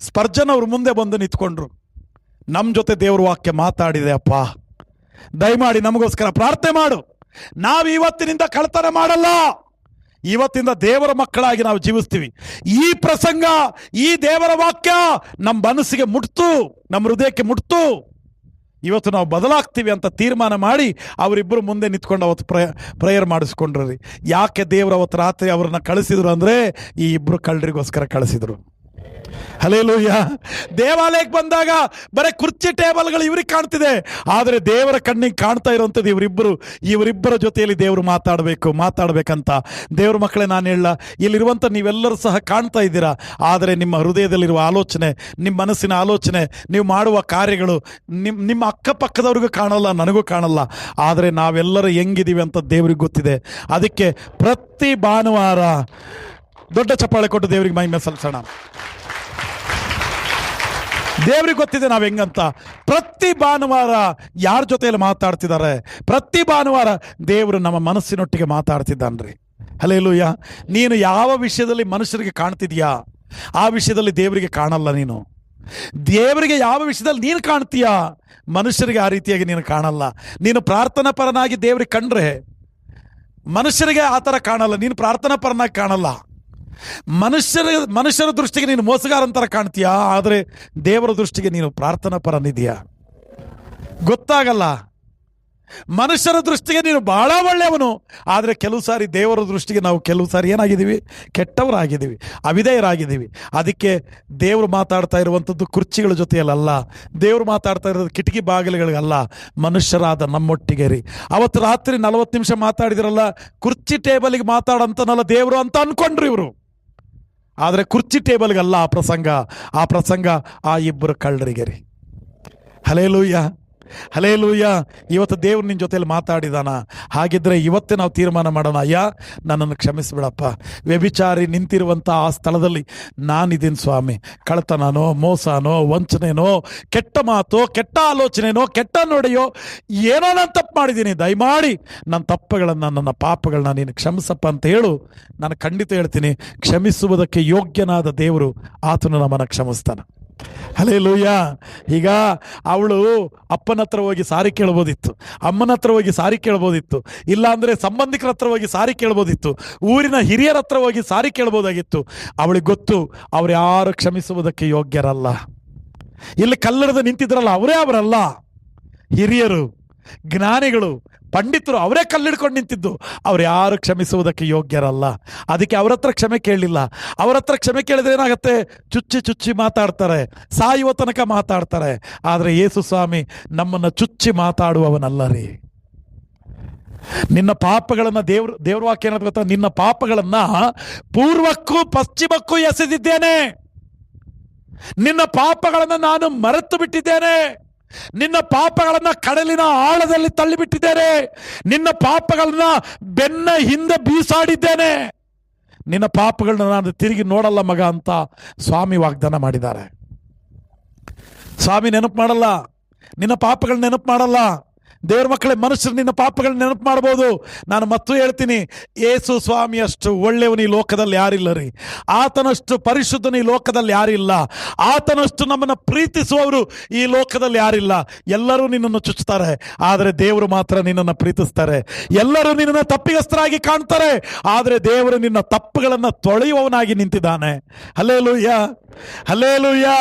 Speaker 1: ಸ್ಪರ್ಜನ್ ಅವ್ರ ಮುಂದೆ ಬಂದು ನಿಂತ್ಕೊಂಡ್ರು. ನಮ್ಮ ಜೊತೆ ದೇವ್ರ ವಾಕ್ಯ ಮಾತಾಡಿದೆ ಅಪ್ಪ, ದಯಮಾಡಿ ನಮಗೋಸ್ಕರ ಪ್ರಾರ್ಥನೆ ಮಾಡು. ನಾವು ಇವತ್ತಿನಿಂದ ಕಳ್ತನ ಮಾಡಲ್ಲ, ಇವತ್ತಿಂದ ದೇವರ ಮಕ್ಕಳಾಗಿ ನಾವು ಜೀವಿಸ್ತೀವಿ. ಈ ಪ್ರಸಂಗ, ಈ ದೇವರ ವಾಕ್ಯ ನಮ್ಮ ಮನಸ್ಸಿಗೆ ಮುಟ್ತು, ನಮ್ಮ ಹೃದಯಕ್ಕೆ ಮುಟ್ತು, ಇವತ್ತು ನಾವು ಬದಲಾಗ್ತೀವಿ ಅಂತ ತೀರ್ಮಾನ ಮಾಡಿ ಅವರಿಬ್ಬರು ಮುಂದೆ ನಿಂತ್ಕೊಂಡು ಅವತ್ತು ಪ್ರೇಯರ್ ಮಾಡಿಸ್ಕೊಂಡ್ರಿ. ಯಾಕೆ ದೇವರು ಅವತ್ತು ರಾತ್ರಿ ಅವ್ರನ್ನ ಕಳಿಸಿದ್ರು ಅಂದರೆ ಈ ಇಬ್ಬರು ಕಳ್ಳರಿಗೋಸ್ಕರ ಕಳಿಸಿದ್ರು. ಹಲ್ಲೆಲೂಯಾ. ದೇವಾಲಯಕ್ಕೆ ಬಂದಾಗ ಬರೀ ಕುರ್ಚಿ ಟೇಬಲ್ಗಳು ಇವ್ರಿಗೆ ಕಾಣ್ತಿದೆ, ಆದರೆ ದೇವರ ಕಣ್ಣಿಗೆ ಕಾಣ್ತಾ ಇರೋಂಥದ್ದು ಇವರಿಬ್ಬರ ಜೊತೆಯಲ್ಲಿ ದೇವರು ಮಾತಾಡಬೇಕಂತ. ದೇವ್ರ ಮಕ್ಕಳೇ, ನಾನು ಹೇಳ, ಇಲ್ಲಿರುವಂಥ ನೀವೆಲ್ಲರೂ ಸಹ ಕಾಣ್ತಾ ಇದ್ದೀರಾ, ಆದರೆ ನಿಮ್ಮ ಹೃದಯದಲ್ಲಿರುವ ಆಲೋಚನೆ, ನಿಮ್ಮ ಮನಸ್ಸಿನ ಆಲೋಚನೆ, ನೀವು ಮಾಡುವ ಕಾರ್ಯಗಳು ನಿಮ್ಮ ಅಕ್ಕಪಕ್ಕದವ್ರಿಗೂ ಕಾಣಲ್ಲ, ನನಗೂ ಕಾಣಲ್ಲ. ಆದರೆ ನಾವೆಲ್ಲರೂ ಹೆಂಗಿದ್ದೀವಿ ಅಂತ ದೇವ್ರಿಗೆ ಗೊತ್ತಿದೆ. ಅದಕ್ಕೆ ಪ್ರತಿ ಭಾನುವಾರ ದೊಡ್ಡ ಚಪ್ಪಾಳೆ ಕೊಟ್ಟು ದೇವರಿಗೆ ಮಹಿಮೆ ಸಲ್ಲಿಸೋಣ. ದೇವ್ರಿಗೆ ಗೊತ್ತಿದೆ ನಾವು ಹೆಂಗಂತ. ಪ್ರತಿ ಭಾನುವಾರ ಯಾರ ಜೊತೆಯಲ್ಲಿ ಮಾತಾಡ್ತಿದ್ದಾರೆ, ಪ್ರತಿ ಭಾನುವಾರ ದೇವರು ನಮ್ಮ ಮನಸ್ಸಿನೊಟ್ಟಿಗೆ ಮಾತಾಡ್ತಿದ್ದಾನ್ರಿ. ಹಲ್ಲೆಲೂಯಾ. ನೀನು ಯಾವ ವಿಷಯದಲ್ಲಿ ಮನುಷ್ಯರಿಗೆ ಕಾಣ್ತಿದ್ಯಾ, ಆ ವಿಷಯದಲ್ಲಿ ದೇವರಿಗೆ ಕಾಣಲ್ಲ. ನೀನು ದೇವರಿಗೆ ಯಾವ ವಿಷಯದಲ್ಲಿ ನೀನು ಕಾಣ್ತೀಯಾ, ಮನುಷ್ಯರಿಗೆ ಆ ರೀತಿಯಾಗಿ ನೀನು ಕಾಣಲ್ಲ. ನೀನು ಪ್ರಾರ್ಥನಾ ಪರನಾಗಿ ದೇವರಿಗೆ ಕಂಡ್ರೆ ಮನುಷ್ಯರಿಗೆ ಆ ಥರ ಕಾಣಲ್ಲ, ನೀನು ಪ್ರಾರ್ಥನಾ ಪರನಾಗಿ ಕಾಣಲ್ಲ. ಮನುಷ್ಯರ ದೃಷ್ಟಿಗೆ ನೀನು ಮೋಸಗಾರ ಅಂತರ ಕಾಣ್ತೀಯಾ, ಆದರೆ ದೇವರ ದೃಷ್ಟಿಗೆ ನೀನು ಪ್ರಾರ್ಥನಾ ಪರನಿದೆಯಾ ಗೊತ್ತಾಗಲ್ಲ. ಮನುಷ್ಯರ ದೃಷ್ಟಿಗೆ ನೀನು ಬಹಳ ಒಳ್ಳೆಯವನು, ಆದರೆ ಕೆಲವು ಸಾರಿ ದೇವರ ದೃಷ್ಟಿಗೆ ನಾವು ಕೆಲವು ಸಾರಿ ಏನಾಗಿದ್ದೀವಿ, ಕೆಟ್ಟವರಾಗಿದ್ದೀವಿ, ಅವಿಧೇಯರಾಗಿದ್ದೀವಿ. ಅದಕ್ಕೆ ದೇವರು ಮಾತಾಡ್ತಾ ಇರುವಂಥದ್ದು ಕುರ್ಚಿಗಳ ಜೊತೆಯಲ್ಲ, ದೇವರು ಮಾತಾಡ್ತಾ ಇರೋದು ಕಿಟಕಿ ಬಾಗಿಲುಗಳಿಗಲ್ಲ, ಮನುಷ್ಯರಾದ ನಮ್ಮೊಟ್ಟಿಗೆ ರೀ. ಅವತ್ತು ರಾತ್ರಿ 40 ನಿಮಿಷ ಮಾತಾಡಿದಿರಲ್ಲ, ಕುರ್ಚಿ ಟೇಬಲಿಗೆ ಮಾತಾಡಂತನಲ್ಲ ದೇವರು ಅಂತ ಅನ್ಕೊಂಡ್ರು ಇವರು. ಆದರೆ ಕುರ್ಚಿ ಟೇಬಲ್ಗಲ್ಲ ಆ ಪ್ರಸಂಗ ಆ ಇಬ್ಬರು ಕಳ್ಳರಿಗೆ ರೀ. Hallelujah, hallelujah. ಇವತ್ತು ದೇವ್ರು ನಿನ್ನ ಜೊತೆಯಲ್ಲಿ ಮಾತಾಡಿದಾನ. ಹಾಗಿದ್ರೆ ಇವತ್ತೇ ನಾವು ತೀರ್ಮಾನ ಮಾಡೋಣ, ಅಯ್ಯ ನನ್ನನ್ನು ಕ್ಷಮಿಸಿಬಿಡಪ್ಪ, ವ್ಯಭಿಚಾರಿ ನಿಂತಿರುವಂಥ ಆ ಸ್ಥಳದಲ್ಲಿ ನಾನಿದ್ದೀನಿ ಸ್ವಾಮಿ. ಕಳ್ತನನೋ, ಮೋಸನೋ, ವಂಚನೆನೋ, ಕೆಟ್ಟ ಮಾತೋ, ಕೆಟ್ಟ ಆಲೋಚನೆನೋ, ಕೆಟ್ಟ ನೋಡೆಯೋ ಏನೋ ನಾನು ತಪ್ಪು ಮಾಡಿದ್ದೀನಿ, ದಯಮಾಡಿ ನನ್ನ ತಪ್ಪುಗಳನ್ನು, ನನ್ನ ಪಾಪಗಳನ್ನ ನೀನು ಕ್ಷಮಿಸಪ್ಪ ಅಂತ ಹೇಳು. ನಾನು ಖಂಡಿತ ಹೇಳ್ತೀನಿ, ಕ್ಷಮಿಸುವುದಕ್ಕೆ ಯೋಗ್ಯನಾದ ದೇವರು ಆತನು ನಮ್ಮನ್ನು ಕ್ಷಮಿಸ್ತಾನೆ. ಹಲ್ಲೆಲೂಯಾ. ಈಗ ಅವಳು ಅಪ್ಪನ ಹತ್ರ ಹೋಗಿ ಸಾರಿ ಕೇಳ್ಬೋದಿತ್ತು, ಅಮ್ಮನ ಹತ್ರ ಹೋಗಿ ಸಾರಿ ಕೇಳ್ಬೋದಿತ್ತು, ಇಲ್ಲಾಂದರೆ ಸಂಬಂಧಿಕರ ಹತ್ರ ಹೋಗಿ ಸಾರಿ ಕೇಳ್ಬೋದಿತ್ತು, ಊರಿನ ಹಿರಿಯರ ಹತ್ರ ಹೋಗಿ ಸಾರಿ ಕೇಳ್ಬೋದಾಗಿತ್ತು. ಅವಳಿಗೆ ಗೊತ್ತು ಅವ್ರು ಯಾರು ಕ್ಷಮಿಸುವುದಕ್ಕೆ ಯೋಗ್ಯರಲ್ಲ. ಇಲ್ಲಿ ಕಲ್ಲಡದ ನಿಂತಿದ್ರಲ್ಲ ಅವರಲ್ಲ, ಹಿರಿಯರು, ಜ್ಞಾನಿಗಳು, ಪಂಡಿತರು, ಅವರೇ ಕಲ್ಲಿಡ್ಕೊಂಡು ನಿಂತಿದ್ದು. ಅವ್ರು ಯಾರು ಕ್ಷಮಿಸುವುದಕ್ಕೆ ಯೋಗ್ಯರಲ್ಲ. ಅದಕ್ಕೆ ಅವ್ರ ಹತ್ರ ಕ್ಷಮೆ ಕೇಳಲಿಲ್ಲ. ಅವ್ರ ಹತ್ರ ಕ್ಷಮೆ ಕೇಳಿದ್ರೆ ಏನಾಗುತ್ತೆ, ಚುಚ್ಚಿ ಮಾತಾಡ್ತಾರೆ, ಸಾಯುವ ತನಕ ಮಾತಾಡ್ತಾರೆ. ಆದರೆ ಯೇಸು ಸ್ವಾಮಿ ನಮ್ಮನ್ನು ಚುಚ್ಚಿ ಮಾತಾಡುವವನಲ್ಲ ರೀ. ನಿನ್ನ ಪಾಪಗಳನ್ನು ದೇವ್ರ ವಾಕ್ಯ ಏನಂತ ಗೊತ್ತಾ, ನಿನ್ನ ಪಾಪಗಳನ್ನು ಪೂರ್ವಕ್ಕೂ ಪಶ್ಚಿಮಕ್ಕೂ ಎಸೆದಿದ್ದೇನೆ, ನಿನ್ನ ಪಾಪಗಳನ್ನು ನಾನು ಮರೆತು ಬಿಟ್ಟಿದ್ದೇನೆ, ನಿನ್ನ ಪಾಪಗಳನ್ನ ಕಡಲಿನ ಆಳದಲ್ಲಿ ತಳ್ಳಿಬಿಟ್ಟಿದ್ದೇನೆ, ನಿನ್ನ ಪಾಪಗಳನ್ನ ಬೆನ್ನ ಹಿಂದೆ ಬೀಸಾಡಿದ್ದೇನೆ, ನಿನ್ನ ಪಾಪಗಳನ್ನ ನಾನು ತಿರುಗಿ ನೋಡಲ್ಲ ಮಗ ಅಂತ ಸ್ವಾಮಿ ವಾಗ್ದಾನ ಮಾಡಿದ್ದಾರೆ. ಸ್ವಾಮಿ ನೆನಪು ಮಾಡಲ್ಲ, ನಿನ್ನ ಪಾಪಗಳನ್ನ ನೆನಪು ಮಾಡಲ್ಲ. ದೇವ್ರ ಮಕ್ಕಳೇ, ಮನುಷ್ಯರು ನಿನ್ನ ಪಾಪಗಳನ್ನ ನೆನಪು ಮಾಡ್ಬೋದು. ನಾನು ಮತ್ತು ಹೇಳ್ತೀನಿ, ಯೇಸು ಸ್ವಾಮಿಯಷ್ಟು ಒಳ್ಳೆಯವನು ಈ ಲೋಕದಲ್ಲಿ ಯಾರಿಲ್ಲ ರೀ. ಆತನಷ್ಟು ಪರಿಶುದ್ಧನು ಈ ಲೋಕದಲ್ಲಿ ಯಾರಿಲ್ಲ. ಆತನಷ್ಟು ನಮ್ಮನ್ನು ಪ್ರೀತಿಸುವವರು ಈ ಲೋಕದಲ್ಲಿ ಯಾರಿಲ್ಲ. ಎಲ್ಲರೂ ನಿನ್ನನ್ನು ಚುಚ್ಚುತ್ತಾರೆ, ಆದರೆ ದೇವರು ಮಾತ್ರ ನಿನ್ನನ್ನು ಪ್ರೀತಿಸ್ತಾರೆ. ಎಲ್ಲರೂ ನಿನ್ನನ್ನು ತಪ್ಪಿಗಸ್ತರಾಗಿ ಕಾಣ್ತಾರೆ, ಆದರೆ ದೇವರು ನಿನ್ನ ತಪ್ಪುಗಳನ್ನು ತೊಳೆಯುವವನಾಗಿ ನಿಂತಿದ್ದಾನೆ. Hallelujah, hallelujah.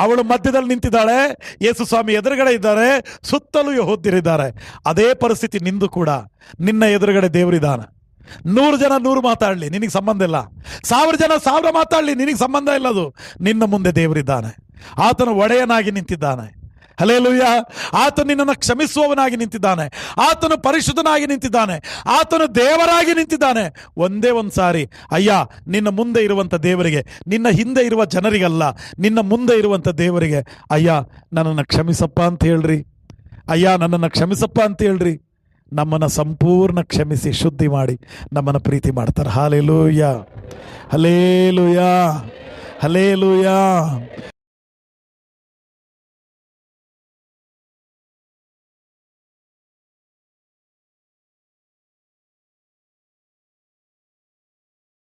Speaker 1: ಅವಳು ಮಧ್ಯದಲ್ಲಿ ನಿಂತಿದ್ದಾಳೆ, ಯೇಸು ಸ್ವಾಮಿ ಎದುರುಗಡೆ ಇದ್ದಾರೆ, ಸುತ್ತಲೂ ಯೆಹೂದ್ಯರಿದ್ದಾರೆ. ಅದೇ ಪರಿಸ್ಥಿತಿ ನಿಂದು ಕೂಡ. ನಿನ್ನ ಎದುರುಗಡೆ ದೇವರಿದ್ದಾನೆ. 100 ಜನ 100 ಮಾತಾಡಲಿ, ನಿನಗೆ ಸಂಬಂಧ ಇಲ್ಲ. 1000 ಜನ 1000 ಮಾತಾಡಲಿ, ನಿನಗೆ ಸಂಬಂಧ ಇಲ್ಲದು. ನಿನ್ನ ಮುಂದೆ ದೇವರಿದ್ದಾನೆ. ಆತನು ಒಡೆಯನಾಗಿ ನಿಂತಿದ್ದಾನೆ. ಹಲ್ಲೆಲೂಯಾ. ಆತನು ನಿನ್ನನ್ನು ಕ್ಷಮಿಸುವವನಾಗಿ ನಿಂತಿದ್ದಾನೆ. ಆತನು ಪರಿಶುದ್ಧನಾಗಿ ನಿಂತಿದ್ದಾನೆ. ಆತನು ದೇವರಾಗಿ ನಿಂತಿದ್ದಾನೆ. ಒಂದೇ ಒಂದು ಸಾರಿ, ಅಯ್ಯ ನಿನ್ನ ಮುಂದೆ ಇರುವಂಥ ದೇವರಿಗೆ, ನಿನ್ನ ಹಿಂದೆ ಇರುವ ಜನರಿಗಲ್ಲ, ನಿನ್ನ ಮುಂದೆ ಇರುವಂಥ ದೇವರಿಗೆ, ಅಯ್ಯ ನನ್ನನ್ನು ಕ್ಷಮಿಸಪ್ಪ ಅಂತ ಹೇಳ್ರಿ, ಅಯ್ಯ ನನ್ನನ್ನು ಕ್ಷಮಿಸಪ್ಪ ಅಂತ ಹೇಳ್ರಿ. ನಮ್ಮನ್ನು ಸಂಪೂರ್ಣ ಕ್ಷಮಿಸಿ ಶುದ್ಧಿ ಮಾಡಿ ನಮ್ಮನ್ನು ಪ್ರೀತಿ ಮಾಡ್ತಾರೆ. Hallelujah, hallelujah, hallelujah.